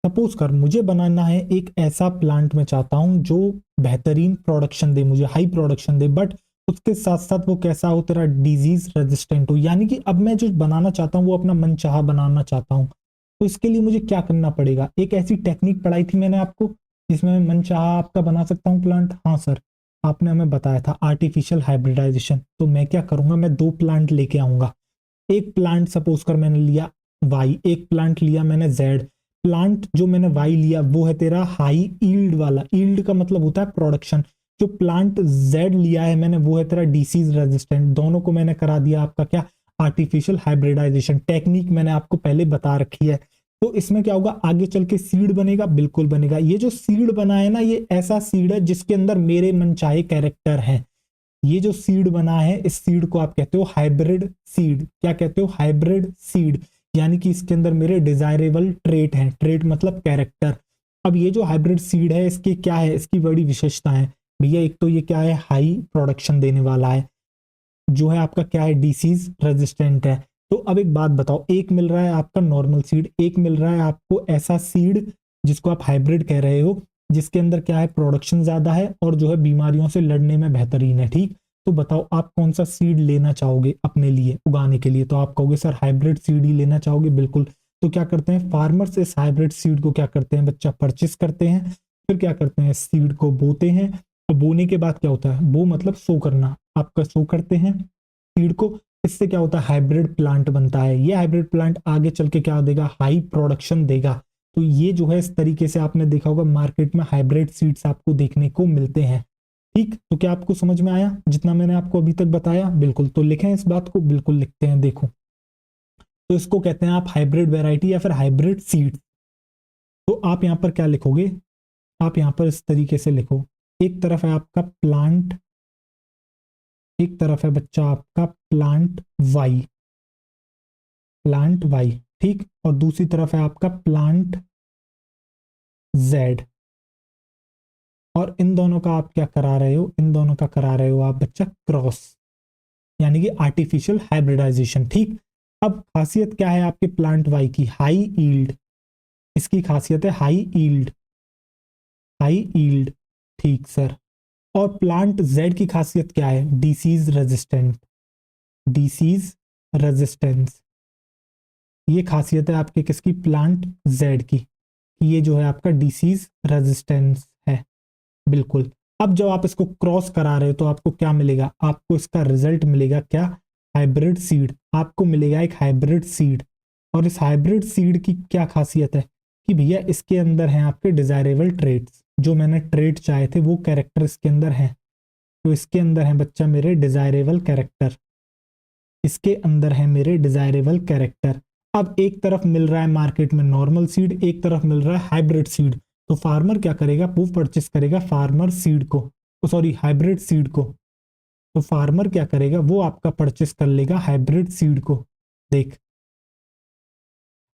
सपोज कर मुझे बनाना है एक ऐसा प्लांट, मैं चाहता हूं जो बेहतरीन प्रोडक्शन दे, मुझे हाई प्रोडक्शन दे, बट उसके साथ साथ वो कैसा हो, तेरा डिजीज रेजिस्टेंट हो। यानी कि अब मैं जो बनाना चाहता हूं वो अपना मनचाहा बनाना चाहता हूं, तो इसके लिए मुझे क्या करना पड़ेगा, एक ऐसी टेक्निक पढ़ाई थी मैंने आपको, जिसमें मैं मनचाहा आपका बना सकता हूँ प्लांट? हाँ सर, आपने हमें बताया था आर्टिफिशियल हाइब्रिडाइजेशन। तो मैं क्या करूंगा, मैं 2 प्लांट लेके आऊंगा। एक प्लांट सपोज कर मैंने लिया वाई, एक प्लांट लिया मैंने जेड। प्लांट जो मैंने वाई लिया वो है तेरा हाई ईल्ड वाला, ईल्ड का मतलब होता है प्रोडक्शन। जो प्लांट जेड लिया है मैंने वो है तेरा डिसीज रेजिस्टेंट। दोनों को मैंने करा दिया आपका क्या, आर्टिफिशियल हाइब्रिडाइजेशन। टेक्निक मैंने आपको पहले बता रखी है। तो इसमें क्या होगा, आगे चल के सीड बनेगा, बिल्कुल बनेगा। ये जो सीड बना है ना, ये ऐसा सीड है जिसके अंदर मेरे मनचाहे कैरेक्टर हैं। ये जो सीड बना है, इस सीड को आप कहते हो हाइब्रिड सीड। क्या कहते हो, हाइब्रिड सीड। यानी कि इसके अंदर मेरे डिजायरेबल ट्रेट हैं, ट्रेट मतलब कैरेक्टर। अब ये जो हाइब्रिड सीड है, इसकी क्या है, इसकी बड़ी विशेषता है भैया। एक तो ये क्या है, हाई प्रोडक्शन देने वाला है, जो है आपका क्या है, डिसीज रेजिस्टेंट है। तो अब एक बात बताओ, एक मिल रहा है आपका नॉर्मल सीड, एक मिल रहा है आपको ऐसा सीड जिसको आप हाइब्रिड कह रहे हो, जिसके अंदर क्या है, प्रोडक्शन ज्यादा है और जो है बीमारियों से लड़ने में बेहतरीन है। ठीक, तो बताओ आप कौन सा सीड लेना चाहोगे अपने लिए उगाने के लिए? तो आप कहोगे सर हाइब्रिड सीड ही लेना चाहोगे, बिल्कुल। तो क्या करते हैं फार्मर्स, इस हाइब्रिड सीड को क्या करते हैं बच्चा, परचेस करते हैं। फिर क्या करते हैं, सीड को बोते हैं। और बोने के बाद क्या होता है, बो मतलब सो करना, आपका सो करते हैं सीड को। इससे क्या होता है, हाइब्रिड प्लांट बनता है। ये हाइब्रिड प्लांट आगे चल के क्या देगा, हाई प्रोडक्शन देगा। तो ये जो है इस तरीके से आपने देखा होगा मार्केट में हाइब्रिड सीड्स आपको देखने को मिलते हैं। ठीक, तो क्या आपको समझ में आया जितना मैंने आपको अभी तक बताया? बिल्कुल। तो लिखें इस बात को, बिल्कुल लिखते हैं। देखो, तो इसको कहते हैं आप हाइब्रिड वेराइटी या फिर हाइब्रिड सीड। तो आप यहां पर क्या लिखोगे, आप यहां पर इस तरीके से लिखो, एक तरफ है आपका प्लांट, एक तरफ है बच्चा आपका प्लांट वाई, प्लांट वाई। ठीक, और दूसरी तरफ है आपका प्लांट जेड। और इन दोनों का आप क्या करा रहे हो, इन दोनों का करा रहे हो आप बच्चा क्रॉस, यानी कि आर्टिफिशियल हाइब्रिडाइजेशन। ठीक, अब खासियत क्या है आपके प्लांट वाई की, हाई ईल्ड। इसकी खासियत है हाई ईल्ड, हाई ईल्ड। ठीक सर। और प्लांट जेड की खासियत क्या है, डिसीज रेजिस्टेंट, डिसीज रेजिस्टेंस। ये खासियत है आपके किसकी, प्लांट जेड की, कि ये जो है आपका डिसीज रेजिस्टेंस है। बिल्कुल। अब जब आप इसको क्रॉस करा रहे हो तो आपको क्या मिलेगा, आपको इसका रिजल्ट मिलेगा क्या, हाइब्रिड सीड। आपको मिलेगा एक हाइब्रिड सीड। और इस हाइब्रिड सीड की क्या खासियत है कि भैया इसके अंदर हैं आपके डिजायरेबल ट्रेट्स। जो मैंने ट्रेट चाहे थे वो कैरेक्टर इसके अंदर हैं। तो इसके अंदर है बच्चा मेरे डिजायरेबल कैरेक्टर, इसके अंदर है मेरे डिजायरेबल कैरेक्टर। अब एक तरफ मिल रहा है मार्केट में नॉर्मल सीड, एक तरफ मिल रहा है हाइब्रिड सीड। तो फार्मर क्या करेगा, वो परचेस करेगा फार्मर सीड को, सॉरी हाइब्रिड सीड को। तो फार्मर क्या करेगा, वो आपका परचेस कर लेगा हाइब्रिड सीड को। देख,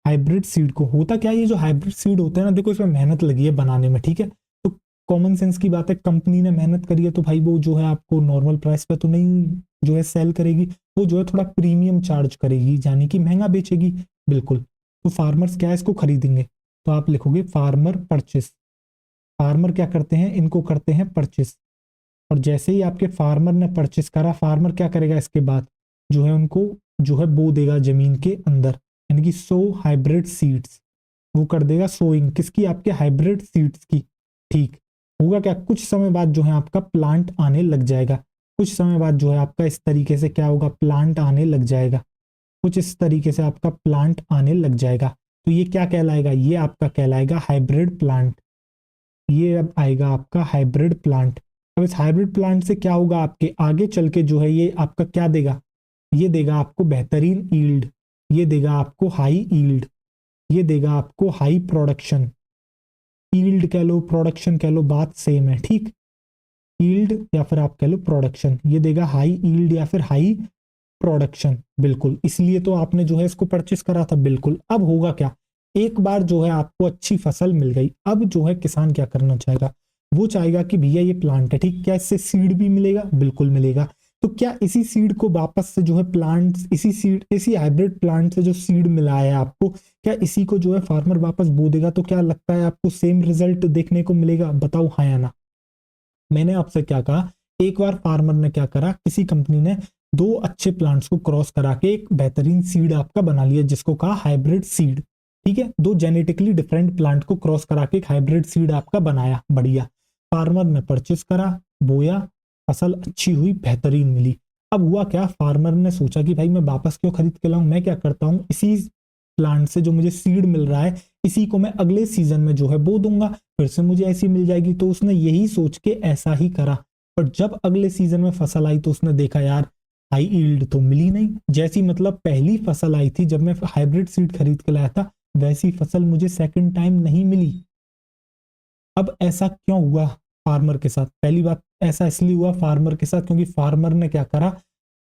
हाइब्रिड सीड को होता क्या, ये जो हाइब्रिड सीड होता है ना, देखो इसमें मेहनत लगी है बनाने में, ठीक है। तो कॉमन सेंस की बात है, कंपनी ने मेहनत करी है तो भाई वो जो है आपको नॉर्मल प्राइस पे तो नहीं जो है सेल करेगी, वो जो है थोड़ा प्रीमियम चार्ज करेगी, यानी कि महंगा बेचेगी। बिल्कुल। तो फार्मर्स क्या है, इसको खरीदेंगे। तो आप लिखोगे फार्मर परचेस। फार्मर क्या करते हैं, इनको करते हैं परचेस। और जैसे ही आपके फार्मर ने परचेस करा, फार्मर क्या करेगा इसके बाद, जो है उनको जो है बो देगा जमीन के अंदर, यानी कि सो हाइब्रिड सीड्स। वो कर देगा सोइंग किसकी, आपके हाइब्रिड सीड्स की। ठीक, होगा क्या, कुछ समय बाद जो है आपका प्लांट आने लग जाएगा। कुछ समय बाद जो है आपका इस तरीके से क्या होगा, प्लांट आने लग जाएगा। कुछ इस तरीके से आपका प्लांट आने लग जाएगा। तो ये क्या कहलाएगा, ये आपका कहलाएगा हाइब्रिड प्लांट। ये अब आएगा आपका हाइब्रिड प्लांट। अब इस हाइब्रिड प्लांट से क्या होगा, आपके आगे चल के जो है ये आपका क्या देगा, ये देगा आपको बेहतरीन ईल्ड, ये देगा आपको हाई ईल्ड, ये देगा आपको हाई प्रोडक्शन। ईल्ड कह लो, प्रोडक्शन कह लो, बात सेम है। ठीक, ईल्ड या फिर आप कह लो प्रोडक्शन, ये देगा हाई ईल्ड या फिर हाई प्रोडक्शन। बिल्कुल, इसलिए तो आपने जो है इसको परचेस करा था। बिल्कुल। अब होगा क्या, एक बार जो है आपको अच्छी फसल मिल गई, अब जो है किसान क्या करना चाहेगा, वो चाहेगा कि भैया ये प्लांट है, ठीक, क्या इससे सीड भी मिलेगा, बिल्कुल मिलेगा। तो क्या इसी सीड को वापस से जो है प्लांट, इसी सीड, इसी हाइब्रिड प्लांट से जो सीड मिला है आपको, क्या इसी को जो है फार्मर वापस बो देगा? तो क्या लगता है आपको सेम रिजल्ट देखने को मिलेगा? बताओ हाँ या ना। मैंने आपसे क्या कहा, एक बार फार्मर ने क्या करा, किसी कंपनी ने दो अच्छे प्लांट्स को क्रॉस करा के एक बेहतरीन सीड आपका बना लिया, जिसको कहा हाइब्रिड सीड। ठीक है, दो जेनेटिकली डिफरेंट प्लांट को क्रॉस करा के एक हाइब्रिड सीड आपका बनाया, बढ़िया। फार्मर ने परचेस करा, बोया, फसल अच्छी हुई, बेहतरीन मिली। अब हुआ क्या, फार्मर ने सोचा कि भाई मैं वापस क्यों खरीद के लाऊं, मैं क्या करता हूं, इसी प्लांट से जो मुझे सीड मिल रहा है इसी को मैं अगले सीजन में जो है बो दूंगा, फिर से मुझे ऐसी मिल जाएगी। तो उसने यही सोच के ऐसा ही करा। पर जब अगले सीजन में फसल आई तो उसने देखा यार हाई ईल्ड तो मिली नहीं, जैसी मतलब पहली फसल आई थी जब मैं हाइब्रिड सीड खरीद के लाया था, वैसी फसल मुझे सेकंड टाइम नहीं मिली। अब ऐसा क्यों हुआ फार्मर के साथ, पहली बात ऐसा इसलिए हुआ फार्मर के साथ क्योंकि फार्मर ने क्या करा,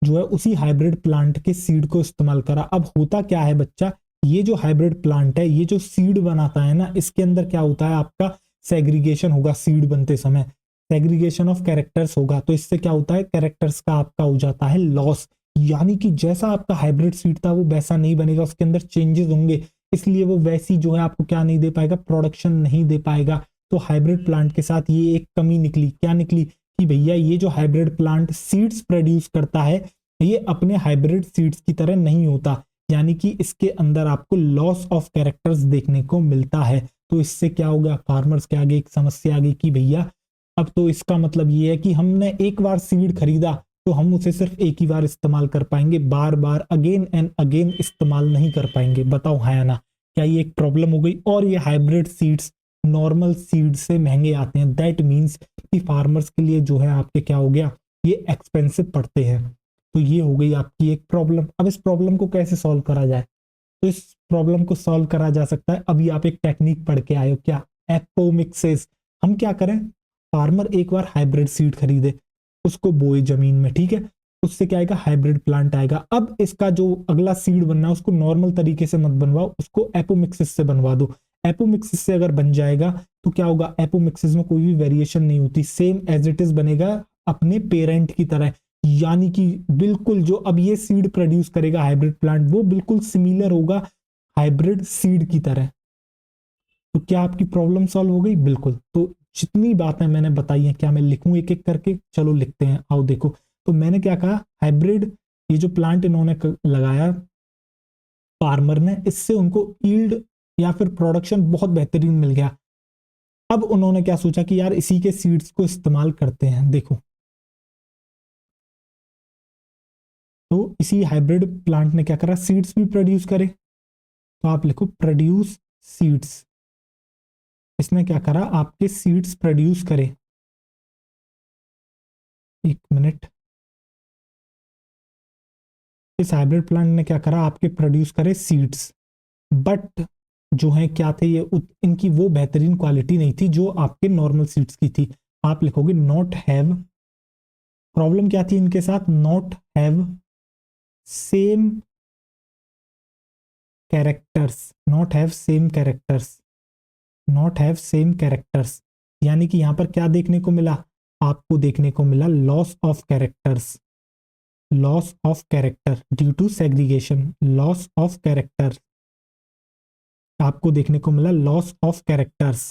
जो है उसी हाइब्रिड प्लांट के सीड को इस्तेमाल करा। अब होता क्या है बच्चा, ये जो हाइब्रिड प्लांट है, ये जो सीड बनाता है ना, इसके अंदर क्या होता है आपका सेग्रीगेशन होगा, सीड बनते समय सेग्रीगेशन ऑफ कैरेक्टर्स होगा। तो इससे क्या होता है, कैरेक्टर्स का आपका हो जाता है लॉस, यानी कि जैसा आपका हाइब्रिड सीड था वो वैसा नहीं बनेगा, उसके अंदर चेंजेस होंगे, इसलिए वो वैसी जो है आपको क्या नहीं दे पाएगा, प्रोडक्शन नहीं दे पाएगा। तो हाइब्रिड प्लांट के साथ ये एक कमी निकली, क्या निकली कि भैया ये जो हाइब्रिड प्लांट सीड्स प्रोड्यूस करता है ये अपने हाइब्रिड सीड्स की तरह नहीं होता, यानी कि इसके अंदर आपको लॉस ऑफ कैरेक्टर्स देखने को मिलता है। तो इससे क्या होगा, फार्मर्स के आगे एक समस्या आ गई कि भैया अब तो इसका मतलब ये है कि हमने एक बार सीड खरीदा तो हम उसे सिर्फ एक ही बार इस्तेमाल कर पाएंगे, बार बार अगेन एंड अगेन इस्तेमाल नहीं कर पाएंगे। बताओ है या ना, क्या ये एक प्रॉब्लम हो गई। और ये हाइब्रिड सीड्स नॉर्मल सीड से महंगे आते हैं, दैट मीन्स कि फार्मर्स के लिए जो है आपके क्या हो गया, ये एक्सपेंसिव पड़ते हैं। तो ये हो गई आपकी एक प्रॉब्लम। अब इस प्रॉब्लम को कैसे सॉल्व करा जाए, तो इस प्रॉब्लम को सॉल्व करा जा सकता है, अभी आप एक टेक्निक पढ़ के आए हो क्या, एपोमिक्सिस। हम क्या करें, फार्मर एक बार हाइब्रिड सीड खरीदे, उसको बोए जमीन में, ठीक है, उससे क्या आएगा, हाइब्रिड प्लांट आएगा। अब इसका जो अगला सीड बनना है उसको नॉर्मल तरीके से मत बनवाओ, उसको एपोमिक्सिस से बनवा दो। एपोमिक्सिस से अगर बन जाएगा तो क्या होगा, एपोमिक्सिस में कोई भी वेरिएशन नहीं होती, सेम एज इट इज बनेगा अपने पेरेंट की तरह, यानी कि बिल्कुल जो अब ये सीड प्रोड्यूस करेगा हाइब्रिड प्लांट वो बिल्कुल सिमिलर होगा हाइब्रिड सीड की तरह। तो क्या आपकी प्रॉब्लम सॉल्व हो गई, बिल्कुल। तो जितनी बातें मैंने बताई हैं, क्या मैं लिखूं एक एक करके, चलो लिखते हैं, आओ देखो। तो मैंने क्या कहा, हाइब्रिड ये जो प्लांट इन्होंने लगाया फार्मर ने, इससे उनको ईल्ड या फिर प्रोडक्शन बहुत बेहतरीन मिल गया। अब उन्होंने क्या सोचा कि यार इसी के सीड्स को इस्तेमाल करते हैं, देखो। तो इसी हाइब्रिड प्लांट ने क्या करा, सीड्स भी प्रोड्यूस करे। तो आप लिखो प्रोड्यूस सीड्स, इसने क्या करा, आपके सीड्स प्रोड्यूस करे। एक मिनट, इस हाइब्रिड प्लांट ने क्या करा, आपके प्रोड्यूस करे सीड्स, बट जो है क्या थे ये इनकी वो बेहतरीन क्वालिटी नहीं थी जो आपके नॉर्मल सीड्स की थी। आप लिखोगे नॉट हैव, प्रॉब्लम क्या थी इनके साथ, not have same characters, not have same characters, not have same characters, यानी कि यहां पर क्या देखने को मिला, आपको देखने को मिला loss of characters, loss of character due to segregation, loss of character, आपको देखने को मिला लॉस ऑफ कैरेक्टर्स।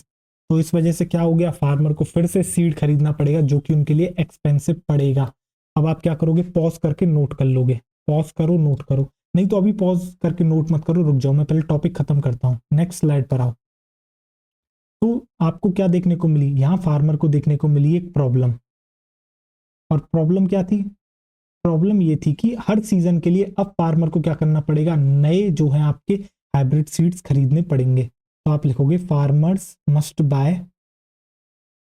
तो इस वजह से क्या हो गया, फार्मर को फिर से सीड खरीदना पड़ेगा जो कि उनके लिए एक्सपेंसिव पड़ेगा। अब आप क्या करोगे, पॉज करके नोट कर लोगे, पॉज करो नोट करो, नहीं तो अभी पॉज करके नोट मत करो, रुक जाओ, मैं पहले टॉपिक खत्म करता हूं, नेक्स्ट स्लाइड पर आओ। तो आपको क्या देखने को मिली, यहां फार्मर को देखने को मिली एक प्रॉब्लम, और प्रॉब्लम क्या थी, प्रॉब्लम ये थी कि हर सीजन के लिए अब फार्मर को क्या करना पड़ेगा, नए जो है आपके हाइब्रिड सीड्स खरीदने पड़ेंगे। तो आप लिखोगे farmers must buy,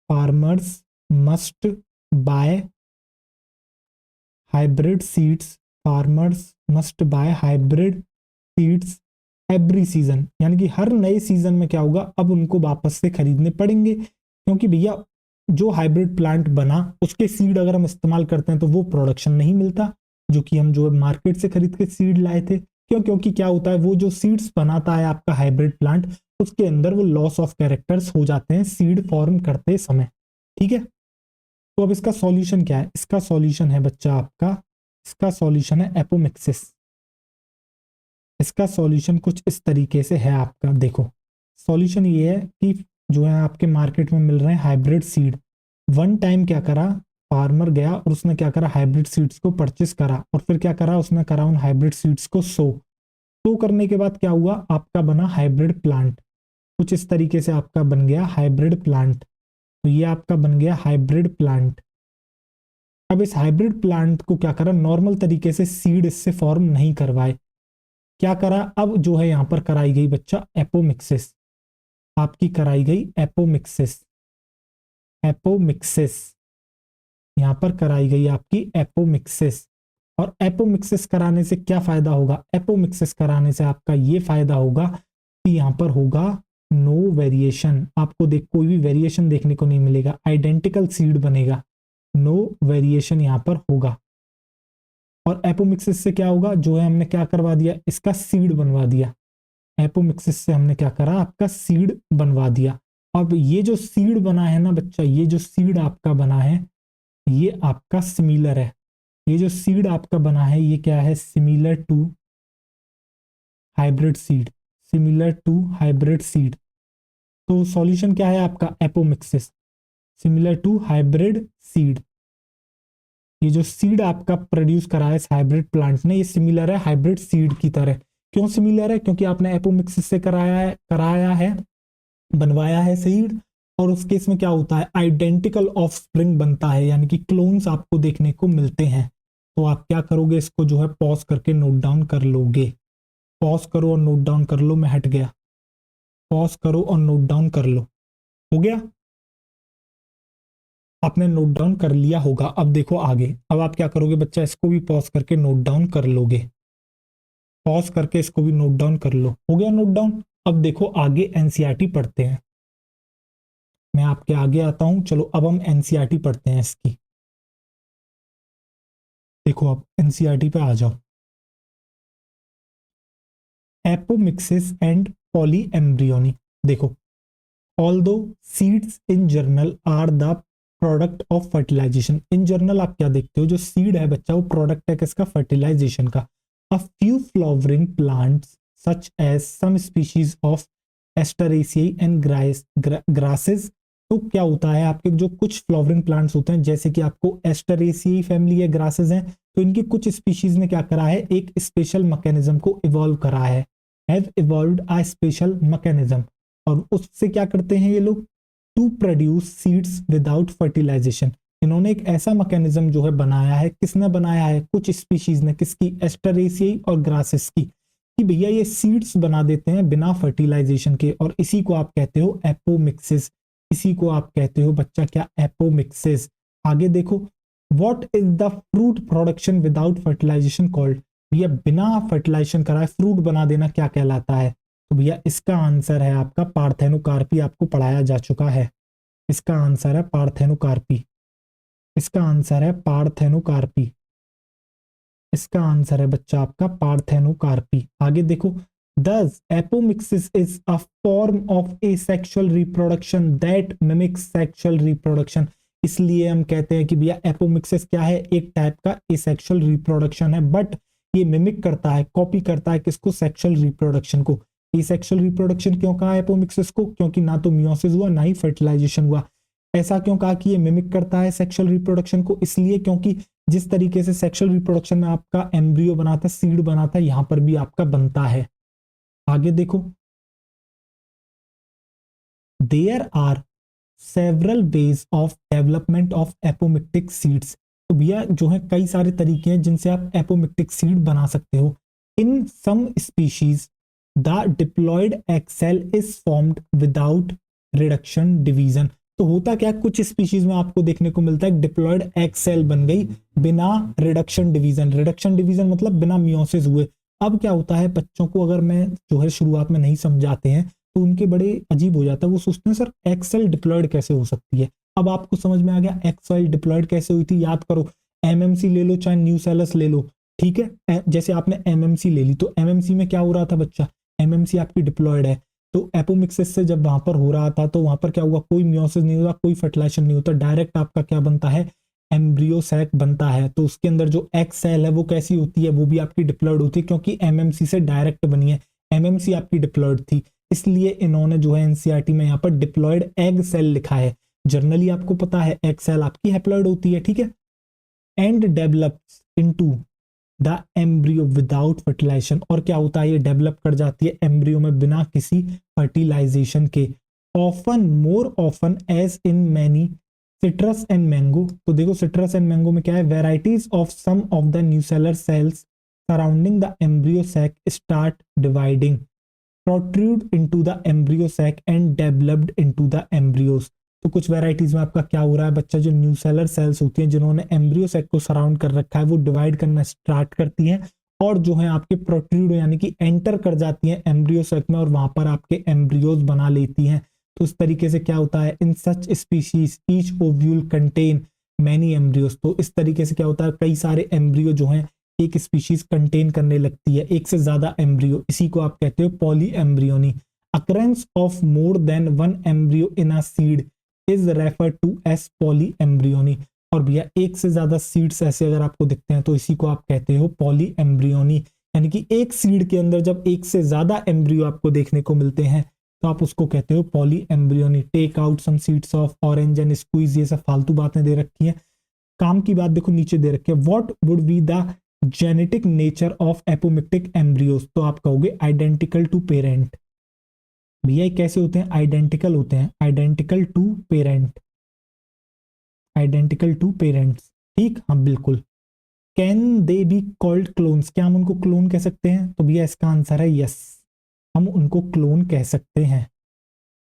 farmers must buy hybrid seeds, farmers must buy hybrid seeds every season, यानी कि हर नए सीजन में क्या होगा, अब उनको वापस से खरीदने पड़ेंगे, क्योंकि भैया जो हाइब्रिड प्लांट बना उसके सीड अगर हम इस्तेमाल करते हैं तो वो प्रोडक्शन नहीं मिलता जो कि हम जो मार्केट से खरीद के सीड लाए थे। क्यों, क्योंकि क्या होता है, वो जो सीड्स बनाता है आपका हाइब्रिड प्लांट उसके अंदर वो लॉस ऑफ कैरेक्टर्स हो जाते हैं सीड फॉर्म करते समय, ठीक है। तो अब इसका सॉल्यूशन क्या है, इसका सॉल्यूशन है बच्चा आपका, इसका सॉल्यूशन है एपोमिक्सिस। इसका सॉल्यूशन कुछ इस तरीके से है आपका, देखो सॉल्यूशन ये है कि जो है आपके मार्केट में मिल रहे हैं हाइब्रिड सीड, वन टाइम क्या करा, फार्मर गया और उसने क्या करा, हाइब्रिड सीड्स को परचेस करा और फिर क्या करा, उसने करा उन हाइब्रिड सीड्स को सो, तो करने के बाद क्या हुआ, आपका बना हाइब्रिड प्लांट, कुछ इस तरीके से आपका बन गया हाइब्रिड प्लांट। तो ये आपका बन गया हाइब्रिड प्लांट। अब इस हाइब्रिड प्लांट को क्या करा, नॉर्मल तरीके से सीड इससे फॉर्म नहीं करवाए, क्या करा, अब जो है यहां पर कराई गई बच्चा एपोमिक्सिस, आपकी कराई गई एपोमिक्सिस, एपोमिक्सिस यहां पर कराई गई आपकी एपोमिक्सिस। और एपोमिक्सिस कराने से क्या फायदा होगा, एपोमिक्सिस कराने से आपका ये फायदा होगा कि यहां पर होगा नो वेरिएशन, आपको देख कोई भी वेरिएशन देखने को नहीं मिलेगा, आइडेंटिकल सीड बनेगा, नो वेरिएशन यहां पर होगा। और एपोमिक्सिस से क्या होगा, जो है हमने क्या करवा दिया, इसका सीड बनवा दिया, एपोमिक्सिस से हमने क्या करा, आपका सीड बनवा दिया। अब ये जो सीड बना है ना बच्चा, ये जो सीड आपका बना है ये आपका सिमिलर है, ये जो सीड आपका बना है ये क्या है, similar to hybrid seed, similar to hybrid seed. तो सॉल्यूशन क्या है आपका, apomixis, similar to hybrid seed. ये जो सीड आपका प्रोड्यूस करा है इस हाइब्रिड प्लांट ने, ये सिमिलर है हाइब्रिड सीड की तरह। क्यों सिमिलर है, क्योंकि आपने एपोमिक्सिस से कराया है बनवाया है सीड, और उस केस में क्या होता है, आइडेंटिकल ऑफस्प्रिंग बनता है, यानी कि क्लोन्स आपको देखने को मिलते हैं। तो आप क्या करोगे, इसको जो है पॉज करके नोट डाउन कर लोगे, पॉज करो और नोट डाउन कर लो, मैं हट गया, पॉज करो और नोट डाउन कर लो, हो गया, आपने नोट डाउन कर लिया होगा। अब देखो आगे, अब आप क्या करोगे बच्चा, इसको भी पॉज करके नोट डाउन कर लोगे, पॉज करके इसको भी नोट डाउन कर लो, हो गया नोट डाउन। अब देखो आगे एनसीईआरटी पढ़ते हैं, मैं आपके आगे आता हूं, चलो अब हम एनसीईआरटी पढ़ते हैं इसकी। देखो अब एनसीईआरटी पे आ जाओ, एपोमिक्सिस एंड पॉलीएम्ब्रियोनी। देखो, although seeds in general are the product of fertilization, in general आप क्या देखते हो, जो सीड है बच्चा वो प्रोडक्ट है किसका, फर्टिलाइजेशन का। A few flowering plants such as some species of Asteraceae and grasses. तो क्या होता है, आपके जो कुछ फ्लावरिंग प्लांट्स होते हैं, जैसे कि आपको एस्टरेसियाई फैमिली है ग्रासेस हैं, तो इनकी कुछ स्पीशीज ने क्या करा है, एक स्पेशल मैकेनिज्म को इवॉल्व करा है, have evolved a special mechanism. और उससे क्या करते हैं ये लोग, to produce seeds without fertilization. इन्होंने एक ऐसा मैकेनिज्म जो है बनाया है, किसने बनाया है, कुछ स्पीशीज ने, किसकी, एस्टरेसियाई और ग्रासेस की, कि भैया ये सीड्स बना देते हैं बिना फर्टिलाइजेशन के, और इसी को आप कहते हो एपोमिक्सिस, इसी को आप कहते हो बच्चा क्या, एपोमिक्सिस। आगे देखो, what is the fruit production without fertilization called, भैया बिना फर्टिलाइजेशन कराए फ्रूट बना देना क्या कहलाता है, तो भैया इसका आंसर है आपका पार्थेनोकार्पी, आपको पढ़ाया जा चुका है, इसका आंसर है पार्थेनोकार्पी, इसका आंसर है पार्थेनोकार्पी, इसका आंसर है बच्चा आपका पार्थेनोकार्पी। आगे देखो, thus apomixis is a form of asexual reproduction that mimics sexual reproduction। इसलिए हम कहते हैं कि भैया एपोमिक्सिस क्या है, एक टाइप का एसेक्सुअल रिप्रोडक्शन है, बट ये मिमिक करता है, कॉपी करता है किसको, सेक्सुअल रिप्रोडक्शन को। एसेक्सुअल रिप्रोडक्शन क्यों कहा एपोमिक्सिस को, क्योंकि ना तो मियोसिस हुआ ना ही फर्टिलाइजेशन हुआ। ऐसा क्यों कहा कि ये मिमिक करता है सेक्सुअल रिप्रोडक्शन को, इसलिए क्योंकि जिस तरीके से सेक्सुअल रिप्रोडक्शन में आपका एम्ब्रियो बनाता है, सीड बनाता है, यहां पर भी आपका बनता है। आगे देखो, there are several ways of development of apomictic seeds. तो भैया जो है कई सारे तरीके हैं जिनसे आप एपोमिक्टिक सीड बना सकते हो। In some species the diploid egg cell is formed without reduction division. तो होता क्या, कुछ स्पीशीज में आपको देखने को मिलता है डिप्लॉयड एग सेल बन गई बिना रिडक्शन डिवीजन, रिडक्शन डिवीजन मतलब बिना मियोसिस हुए। अब क्या होता है, बच्चों को अगर मैं जो है शुरुआत में नहीं समझाते हैं तो उनके बड़े अजीब हो जाता है, वो सोचते हैं सर एग सेल डिप्लॉयड कैसे हो सकती है। अब आपको समझ में आ गया एग सेल डिप्लॉयड कैसे हुई थी, याद करो, एमएमसी ले लो चाहे न्यूसेलस ले लो, ठीक है, जैसे आपने एमएमसी ले ली तो एमएमसी में क्या हो रहा था बच्चा, एमएमसी आपकी डिप्लॉयड है, तो एपोमिक्सिस से जब वहां पर हो रहा था तो वहां पर क्या हुआ, कोई मियोसिस नहीं हुआ, कोई फर्टिलाइजेशन नहीं होता, डायरेक्ट आपका क्या बनता है, एम्ब्रियो सैक बनता है। तो उसके अंदर जो एग सेल है वो कैसी होती है, वो भी आपकी डिप्लॉयड होती है, क्योंकि एमएमसी से डायरेक्ट बनी है, एमएमसी आपकी डिप्लॉयड थी, इसलिए इन्होंने जो है एनसीईआरटी में यहाँ पर डिप्लॉयड एग सेल लिखा है। जनरली आपको पता है एग सेल आपकी हैप्लॉयड होती है, ठीक है, and develops into the embryo without fertilization, और क्या होता है ये डेवलप कर जाती है एम्ब्रियो में बिना किसी फर्टिलाइजेशन के। Often more often as in many citrus and mango, तो देखो सिट्रस एंड मैंगो में क्या है, varieties of some of the nucellar cells surrounding the embryo sac start dividing, protrude into the embryo sac and developed into the embryos. तो कुछ varieties में आपका क्या हो रहा है बच्चा, जो न्यूसेलर सेल्स होती हैं जिन्होंने एम्ब्रियो सैक को सराउंड कर रखा है वो डिवाइड करना स्टार्ट करती हैं और जो है आपके प्रोट्रूड यानी कि एंटर कर जाती हैं एम्ब्रियो सैक में और वहां पर आपके एम्ब्रियोज बना लेती हैं। तो इस तरीके से क्या होता है, in such species each ovule contain many embryos, तो इस तरीके से क्या होता है कई सारे एम्ब्रियो जो हैं एक स्पीशीज कंटेन करने लगती है, एक से ज्यादा एम्ब्रियो, इसी को आप कहते हो polyembryony. Occurrence of more than one embryo in a seed is referred to as polyembryony, और भैया एक से ज्यादा सीड्स ऐसे अगर आपको दिखते हैं तो इसी को आप कहते हो पॉली एम्ब्रियोनी, यानी कि एक सीड के अंदर जब एक से ज्यादा एम्ब्रियो आपको देखने को मिलते हैं तो आप उसको कहते हो polyembryony. Take out some seeds of orange and squeeze, ये सब फालतू बातें दे रखी हैं, काम की बात देखो नीचे दे रखी है, what would be the genetic nature of apomictic embryos, तो आप कहोगे आइडेंटिकल टू पेरेंट। भैया कैसे होते हैं, आइडेंटिकल होते हैं, identical to parent, identical to parents, ठीक, हाँ बिल्कुल। Can they be called clones, क्या हम उनको क्लोन कह सकते हैं, तो भैया इसका आंसर है यस, हम उनको क्लोन कह सकते हैं,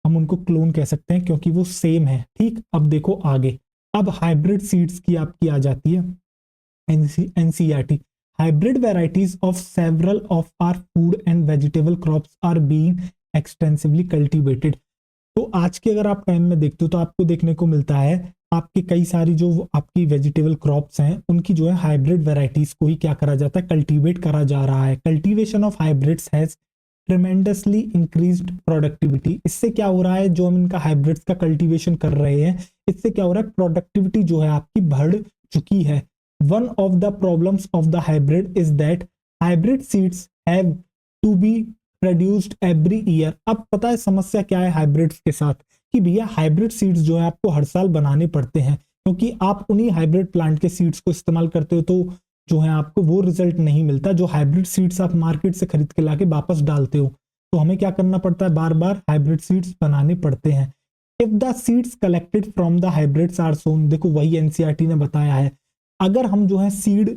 हम उनको क्लोन कह सकते हैं क्योंकि वो सेम है, ठीक। अब देखो आगे, अब हाइब्रिड सीड्स की आपकी आ जाती है NCERT, hybrid varieties of several of our food and vegetable crops are being extensively cultivated. तो आज के अगर आप टाइम में देखते हो तो आपको देखने को मिलता है आपकी कई सारी जो आपकी वेजिटेबल क्रॉप्स हैं उनकी जो है हाइब्रिड वेराइटीज को ही क्या करा जाता है, कल्टीवेट करा जा रहा है। Cultivation of hybrids has tremendously increased productivity, इससे क्या हो रहा है, जो हम इनका हाइब्रिड्स का कल्टीवेशन कर रहे हैं इससे क्या हो रहा है, प्रोडक्टिविटी जो है आपकी बढ़ चुकी है। One of the problems of the hybrid is that hybrid seeds have to be produced every year. अब पता है समस्या क्या है हाइब्रिड्स के साथ, कि भैया हाइब्रिड सीड्स जो है आपको हर साल बनाने पड़ते हैं, क्योंकि आप उन्हीं हाइब्रिड प्लांट के सीड्स को इस्तेमाल करते हो तो जो है आपको वो रिजल्ट नहीं मिलता जो हाइब्रिड सीड्स आप मार्केट से खरीद के लाके वापस डालते हो। तो हमें क्या करना पड़ता है, बार बार हाइब्रिड सीड्स बनाने पड़ते हैं। If the seeds collected from the hybrids are sown, देखो वही एनसीईआरटी ने बताया है, अगर हम जो है सीड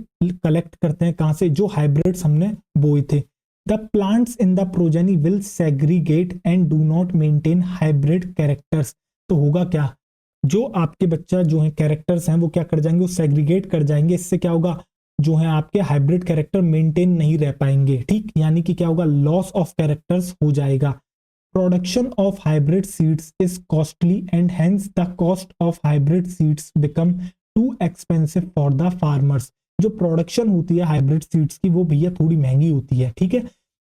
कलेक्ट करते हैं कहां से, जो हाइब्रिड्स हमने बोए थे, the plants in the progeny will segregate and do not maintain hybrid characters. तो होगा क्या, जो आपके बच्चा जो है कैरेक्टर्स हैं वो क्या कर जाएंगे, वो सेग्रीगेट कर जाएंगे, इससे क्या होगा, जो है आपके हाइब्रिड कैरेक्टर मेंटेन नहीं रह पाएंगे, ठीक, यानी कि क्या होगा, लॉस ऑफ कैरेक्टर्स हो जाएगा। Production of hybrid seeds is costly and hence the cost of hybrid seeds become too expensive for the farmers. जो प्रोडक्शन होती है हाइब्रिड सीड्स की वो भैया थोड़ी महंगी होती है, ठीक है,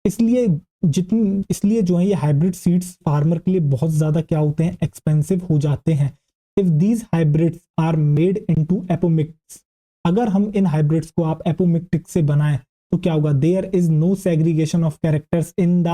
इसलिए जो है ये हाइब्रिड सीड्स फार्मर के लिए बहुत ज्यादा क्या होते हैं, एक्सपेंसिव हो जाते हैं। If these hybrids are made into apomicts, अगर हम इन हाइब्रिड्स को आप एपोमिक्टिक से बनाएं तो क्या होगा, there is no segregation of characters in the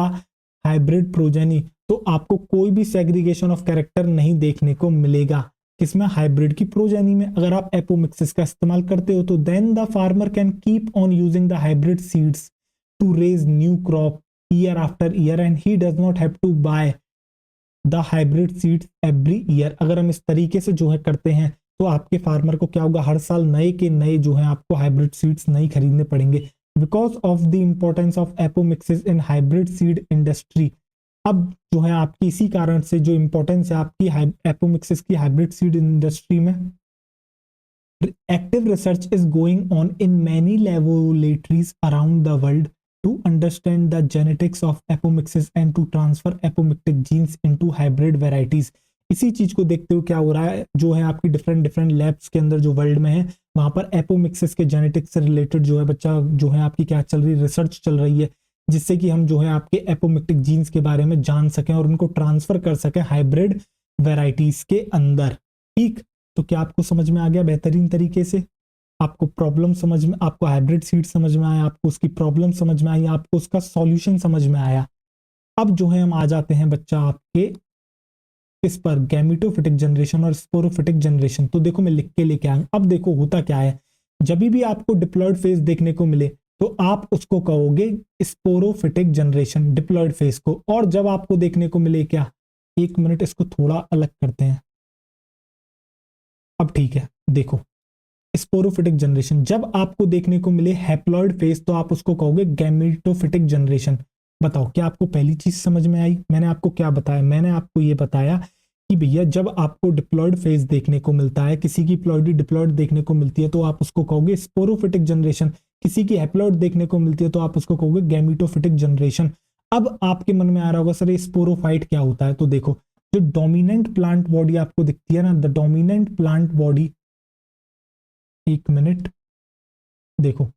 hybrid progeny, तो आपको कोई भी सेग्रीगेशन ऑफ कैरेक्टर नहीं देखने को मिलेगा किसमें, हाइब्रिड की प्रोजेनी में। अगर आप एपोमिक्सिस का इस्तेमाल करते हो तो then the farmer can keep on using the hybrid seeds to raise new crop year after year and he does not have to buy the hybrid seeds every year. अगर हम इस तरीके से जो है करते हैं तो आपके फार्मर को क्या होगा, हर साल नए के नए जो है आपको हाइब्रिड सीड्स नहीं खरीदने पड़ेंगे। Because of the importance of apomixis in hybrid seed industry, अब जो है आपकी इसी कारण से जो इंपॉर्टेंस है आपकी एपोमिक्सिस की हाइब्रिड सीड इंडस्ट्री में, active research is going on in many laboratories around the world to understand the genetics of apomixis and to transfer apomictic genes into hybrid varieties। इसी चीज को देखते हुए क्या हो रहा है, जो है आपकी डिफरेंट लैब्स के अंदर जो वर्ल्ड में है वहां पर एपोमिक्सिस के जेनेटिक्स से रिलेटेड जो है बच्चा जो है आपकी क्या चल रही है, रिसर्च चल रही है, जिससे कि हम जो है आपके एपोमिक्टिक जीन्स के बारे में जान सकें और उनको ट्रांसफर कर सकें हाइब्रिड वेराइटीज के अंदर, ठीक। तो क्या आपको समझ में आ गया बेहतरीन तरीके से, आपको प्रॉब्लम समझ में, आपको हाइब्रिड सीड समझ में आया, आपको उसकी प्रॉब्लम समझ में आई, आपको उसका सॉल्यूशन समझ में आया। अब जो है हम आ जाते हैं बच्चा आपके इस पर, गैमेटोफिटिक जनरेशन और स्पोरोफिटिक जनरेशन। तो देखो मैं लिख के लेके आया हूं। अब देखो होता क्या है, जब भी आपको डिप्लॉयड फेज देखने को मिले तो आप उसको कहोगे स्पोरोफिटिक जनरेशन, डिप्लॉयड फेज को। और जब आपको देखने को मिले क्या, एक मिनट इसको थोड़ा अलग करते हैं, अब ठीक है। देखो स्पोरोफिटिक जनरेशन, जब आपको देखने को मिले हैप्लॉयड फेज तो आप उसको कहोगे गैमेटोफिटिक जनरेशन। बताओ क्या आपको पहली चीज समझ में आई? मैंने आपको क्या बताया? मैंने आपको ये बताया कि भैया जब आपको डिप्लॉयड फेज देखने को मिलता है, किसी की प्लॉइडी डिप्लॉयड देखने को मिलती है तो आप उसको कहोगे स्पोरोफिटिक जनरेशन। किसी की हैप्लॉयड देखने को मिलती है तो आप उसको कहोगे गैमेटोफिटिक जनरेशन। अब आपके मन में आ रहा होगा सर ये स्पोरोफाइट क्या होता है? तो देखो जो डोमिनेंट प्लांट बॉडी आपको दिखती है ना, द डोमिनेंट प्लांट बॉडी, एक मिनट, देखो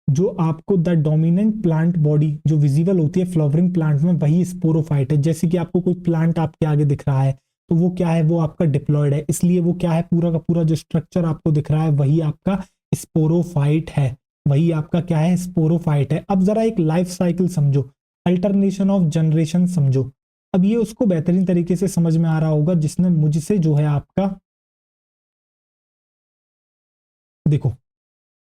जो आपको द डोमिनेंट प्लांट बॉडी जो विजिबल होती है फ्लावरिंग प्लांट में, वही स्पोरोफाइट है। जैसे कि आपको कोई प्लांट आपके आगे दिख रहा है तो वो क्या है, वो आपका डिप्लॉयड है, इसलिए वो क्या है, पूरा का पूरा जो स्ट्रक्चर आपको दिख रहा है वही आपका स्पोरोफाइट है, वही आपका क्या है, स्पोरोफाइट है। अब जरा एक लाइफ साइकिल समझो, अल्टरनेशन ऑफ जनरेशन समझो। अब ये उसको बेहतरीन तरीके से समझ में आ रहा होगा जिसने मुझसे जो है आपका, देखो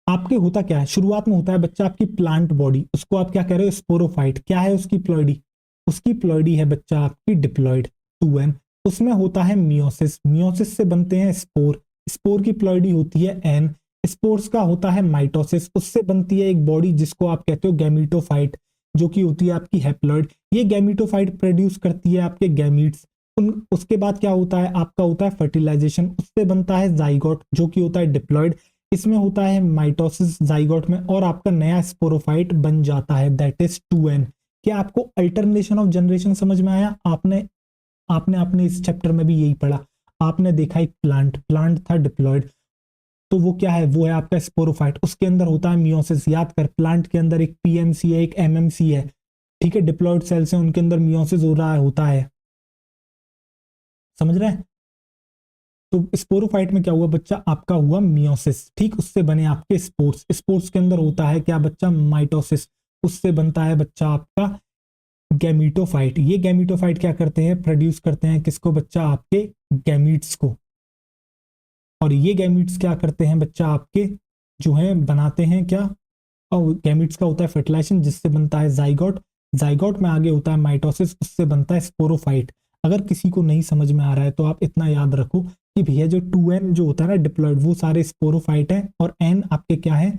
आपके होता क्या है, शुरुआत में होता है बच्चा आपकी प्लांट बॉडी, उसको आप क्या कह रहे हो, स्पोरोफाइट। क्या है उसकी प्लॉइडी? उसकी प्लॉइडी है बच्चा आपकी डिप्लॉयड 2n। उसमें होता है मियोसिस, मियोसिस से बनते हैं स्पोर, स्पोर की प्लॉइडी होती है n। स्पोर्स का होता है माइटोसिस, उससे बनती है एक बॉडी जिसको आप कहते हो गैमीटोफाइट, जो कि होती है आपकी हैप्लॉइड। ये गैमीटोफाइट प्रोड्यूस करती है आपके गैमीट्स। उसके बाद क्या होता है, आपका होता है फर्टिलाइजेशन, उससे बनता है जाइगोट जो कि होता है डिप्लॉयड। इसमें होता है माइटोसिस जाइगोट में, और आपका नया स्पोरोफाइट बन जाता है, दैट इज 2n। क्या आपको अल्टरनेशन ऑफ जनरेशन समझ में आया? आपने आपने अपने इस चैप्टर में भी यही पढ़ा। आपने देखा एक प्लांट, प्लांट था डिप्लॉयड, तो वो क्या है, वो है आपका स्पोरोफाइट। उसके अंदर होता है मियोसिस, याद कर प्लांट के अंदर एक पीएमसी है, एक एमएमसी है, ठीक है, डिप्लॉयड सेल्स हैं उनके अंदर मियोसिस हो रहा है, होता है, समझ रहे हैं? तो स्पोरोफाइट में क्या हुआ बच्चा, आपका हुआ मियोसिस, ठीक, उससे बने आपके स्पोर्स। स्पोर्स के अंदर होता है क्या बच्चा, माइटोसिस, उससे बनता है बच्चा आपका गैमीटोफाइट। ये गैमीटोफाइट क्या करते हैं, प्रोड्यूस करते हैं किसको बच्चा, आपके गैमीट्स को। और ये गैमीट्स क्या करते हैं बच्चा, आपके जो है बनाते हैं क्या, और गैमीट्स का होता है फर्टिलाइजेशन जिससे बनता है जाइगोट, जाइगोट में आगे होता है माइटोसिस, उससे बनता है स्पोरोफाइट। अगर किसी को नहीं समझ में आ रहा है तो आप इतना याद रखो कि भैया जो 2n जो होता है ना डिप्लॉयड, वो सारे स्पोरोफाइट है, और n आपके क्या है,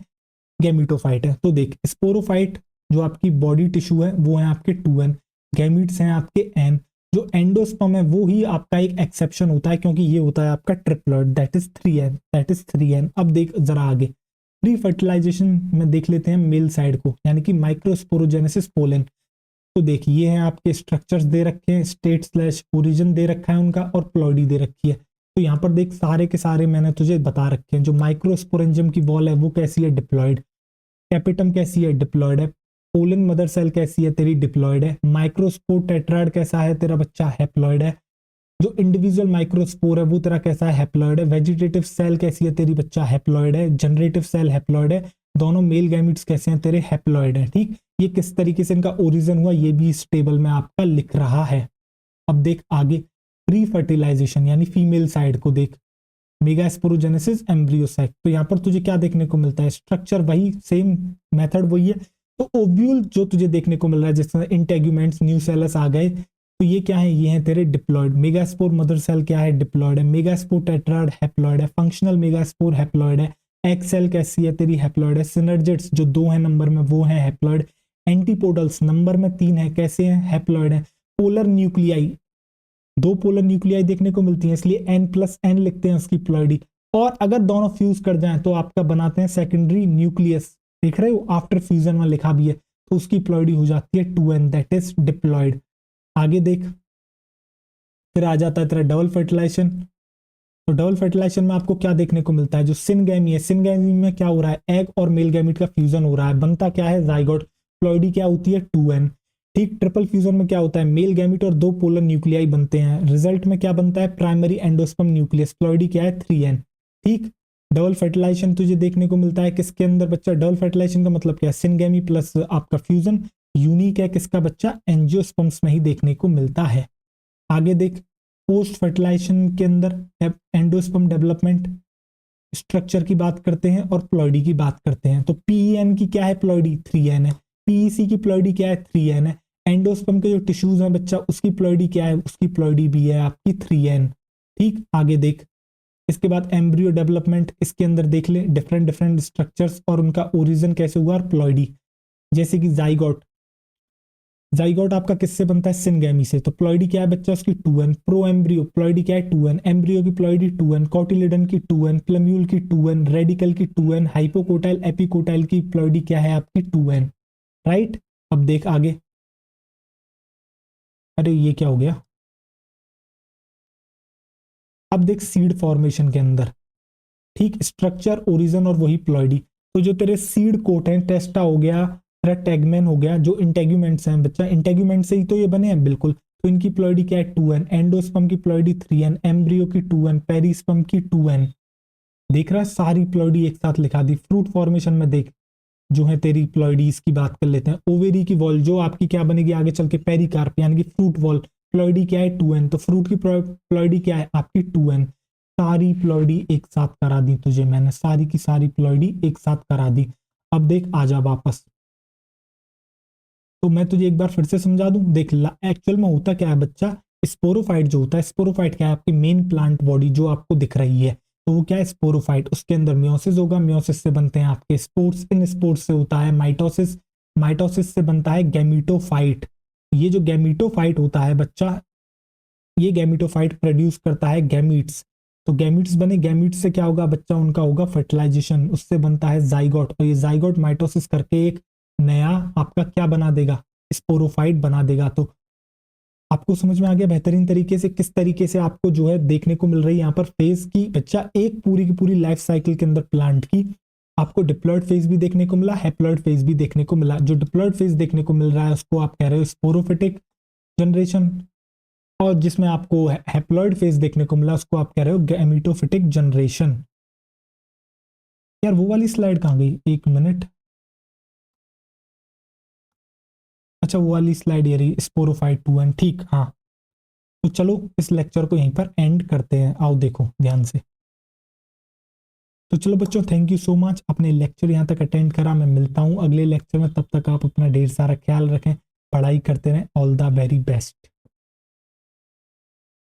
गैमीटोफाइट है। तो देख स्पोरोफाइट जो आपकी बॉडी टिश्यू है वो है आपके 2n, गैमीट्स हैं आपके n। जो एंडोस्पर्म है वो ही आपका एक एक्सेप्शन होता है, क्योंकि ये होता है आपका triploid, that is 3n, that is 3n। अब देख जरा आगे, प्री फर्टिलाइजेशन में देख लेते हैं मेल साइड को, यानी कि माइक्रोस्पोरोजेनेसिस पोलन। तो देखिए ये हैं आपके स्ट्रक्चर्स दे रखे हैं, स्टेट स्लैश ओरिजिन दे रखा है उनका, और प्लॉइडी दे रखी है। तो यहाँ पर देख सारे के सारे मैंने तुझे बता रखे हैं। जो माइक्रोस्पोरेंजियम की वॉल है वो कैसी है, डिप्लॉयड। कैपिटम कैसी है, डिप्लॉयड है। पोलन मदर सेल कैसी है तेरी, डिप्लॉयड है। माइक्रोस्पोर टेट्राइड कैसा है तेरा बच्चा, हैप्लॉयड है। जो इंडिविजुअल माइक्रोस्पोर है वो तेरा कैसा है, हैप्लॉयड है। वेजिटेटिव सेल कैसी है तेरी बच्चा, हैप्लॉयड है। जनरेटिव सेल हैप्लॉयड है। दोनों मेल गैमिट्स कैसे हैं तेरे, हैप्लॉयड है, ठीक। ये किस तरीके से इनका ओरिजिन हुआ ये भी इस टेबल में आपका लिख रहा है। अब देख आगे, प्री फर्टिलाइजेशन यानी फीमेल साइड को देख, मेगास्पोरोजेनेसिस एम्ब्रियोसैक। तो यहाँ पर तुझे क्या देखने को मिलता है, स्ट्रक्चर वही, सेम मेथड वही है। तो ओव्यूल जो तुझे देखने को मिल रहा है, जिसमें इंटेग्यूमेंट्स न्यूसेलस आ गए, तो ये क्या है, ये है तेरे डिप्लॉयड। मेगास्पोर मदर सेल क्या है, डिप्लॉयड है। मेगास्पोर टेट्राड हैप्लॉयड है। फंक्शनल मेगास्पोर हैप्लॉयड है। एक्स सेल कैसी है तेरी, हैप्लॉयड है। सिनर्जिड्स जो 2 है नंबर में वो है हैप्लॉयड। एंटीपोडल्स नंबर में 3 है, कैसे हैं, हैप्लॉयड है। पोलर न्यूक्लियाई, 2 पोलर न्यूक्लियाई देखने को मिलती है, इसलिए n+n लिखते हैं उसकी प्लॉइडी। और अगर दोनों फ्यूज कर जाएं तो आपका बनाते हैं सेकेंडरी न्यूक्लियस, देख रहे हो आफ्टर फ्यूजन में लिखा भी है, तो उसकी प्लॉइडी हो जाती है 2n, दैट इज डिप्लॉयड। आगे देख, फिर आ जाता है तेरा डबल फर्टिलाइजेशन। तो डबल फर्टिलाइजेशन में आपको क्या देखने को मिलता है, जो सिनगैमी है, सिनगैमी में क्या हो रहा है, एग और मेल गैमीट का फ्यूजन हो रहा है, बनता क्या है, जाइगोट। प्लॉइडी क्या होती है, 2n, ठीक। ट्रिपल फ्यूजन में क्या होता है, मेल गैमीट और 2 पोलर न्यूक्लियाई बनते हैं, रिजल्ट में क्या बनता है, प्राइमरी एंडोस्पर्म न्यूक्लियस। प्लॉइडी क्या है, 3n, ठीक। डबल फर्टिलाइजेशन तुझे देखने को मिलता है किसके अंदर बच्चा, डबल फर्टिलाइजेशन का मतलब क्या है, सिनगैमी प्लस आपका फ्यूजन। यूनिक है किसका बच्चा, एंजियोस्पर्म्स में ही देखने को मिलता है। आगे देख, पोस्ट फर्टिलाइजेशन के अंदर एंडोस्पर्म डेवलपमेंट, स्ट्रक्चर की बात करते हैं और प्लॉइडी की बात करते हैं। तो पीईएन की क्या है प्लॉइडी, 3n है। पीईसी की प्लॉइडी क्या है, 3n है। एंडोस्पर्म के जो टिश्यूज हैं बच्चा, उसकी प्लॉइडी क्या है, उसकी प्लॉइडी भी है आपकी 3n। ठीक, आगे देख। इसके बाद एम्ब्रियो डेवलपमेंट, इसके अंदर देख ले डिफरेंट डिफरेंट स्ट्रक्चर्स और उनका ओरिजिन कैसे हुआ, और प्लॉइडी। जैसे कि जाइगोट, जाइगोट आपका किससे बनता है, सिनगैमी से। तो प्लॉइडी क्या है बच्चा, उसकी 2n। प्रो एम्ब्रियो प्लॉइडी क्या है, 2n। एम्ब्रियो की प्लॉइडी 2n। कॉटिलिडन की 2n। प्लम्यूल की 2n। रेडिकल की 2n। हाइपोकोटाइल एपिकोटाइल की प्लॉइडी क्या है आपकी, 2n। राइट, अब देख आगे। अरे ये क्या हो गया, अब देख सीड फॉर्मेशन के अंदर, ठीक, स्ट्रक्चर, ओरिजिन और वही प्लॉइडी। तो जो तेरे सीड कोट हैं, टेस्टा हो गया, तेरा टैगमेन हो गया, जो इंटेग्यूमेंट्स हैं बच्चा, इंटेग्यूमेंट से ही तो ये बने हैं बिल्कुल। तो इनकी प्लॉइडी क्या है, 2n। एंडोस्पर्म की प्लॉइडी 3n। एम्ब्रियो की 2n। पेरिस्पर्म की 2n। देख रहा है, सारी प्लॉइडी एक साथ लिखा दी। फ्रूट फॉर्मेशन में देख, जो है तेरी प्लॉइडीज की बात कर लेते हैं। ओवेरी की वॉल जो आपकी क्या बनेगी आगे चल के, पेरिकार्प यानी कि फ्रूट वॉल, प्लॉइडी क्या है, 2n। तो फ्रूट की प्लॉइडी क्या है आपकी, 2n। सारी प्लॉइडी एक साथ करा दी तुझे मैंने, सारी की सारी प्लॉइडी एक साथ करा दी। अब देख, आजा वापस। तो मैं तुझे एक बार फिर से समझा दूं, देख एक्चुअल में होता क्या है बच्चा, स्पोरोफाइट जो होता है, स्पोरोफाइट क्या है आपकी मेन प्लांट बॉडी जो आपको दिख रही है, तो वो क्या है स्पोरोफाइट। उसके अंदर मियोसिस होगा, मियोसिस से बनते हैं आपके स्पोर्स, इन स्पोर्स से होता है माइटोसिस, माइटोसिस से बनता है गैमीटोफाइट। ये जो गैमीटोफाइट होता है बच्चा, ये गैमीटोफाइट प्रोड्यूस करता है गैमीट्स। तो गैमीट्स बने, गैमीट्स से क्या होगा बच्चा, उनका होगा फर्टिलाइजेशन, उससे बनता है जाइगोट। और ये जाइगोट माइटोसिस करके एक नया आपका क्या बना देगा, स्पोरोफाइट बना देगा। तो आपको समझ में आ गया बेहतरीन तरीके से किस तरीके से आपको जो है देखने को मिल रही है यहाँ पर फेज की बच्चा, एक पूरी की पूरी लाइफ साइकिल के अंदर प्लांट की। आपको डिप्लॉयड फेज भी देखने को मिला, हैप्लॉयड फेज भी देखने को मिला। जो डिप्लॉयड फेज देखने को मिल रहा है उसको आप कह रहे हो स्पोरोफिटिक जनरेशन, और जिसमें आपको हैप्लॉयड फेज देखने को मिला उसको आप कह रहे हो गैमीटोफिटिक जनरेशन। यार वो वाली स्लाइड कहाँ गई, एक मिनट। अच्छा वो वाली स्लाइड ये रही, स्पोरोफाइट 2n, ठीक, हाँ। तो चलो इस लेक्चर को यहीं पर एंड करते हैं, आओ देखो ध्यान से। तो चलो बच्चों, थैंक यू सो मच, अपने लेक्चर यहाँ तक अटेंड करा। मैं मिलता हूँ अगले लेक्चर में, तब तक आप अपना ढेर सारा ख्याल रखें, पढ़ाई करते रहें। All the very best.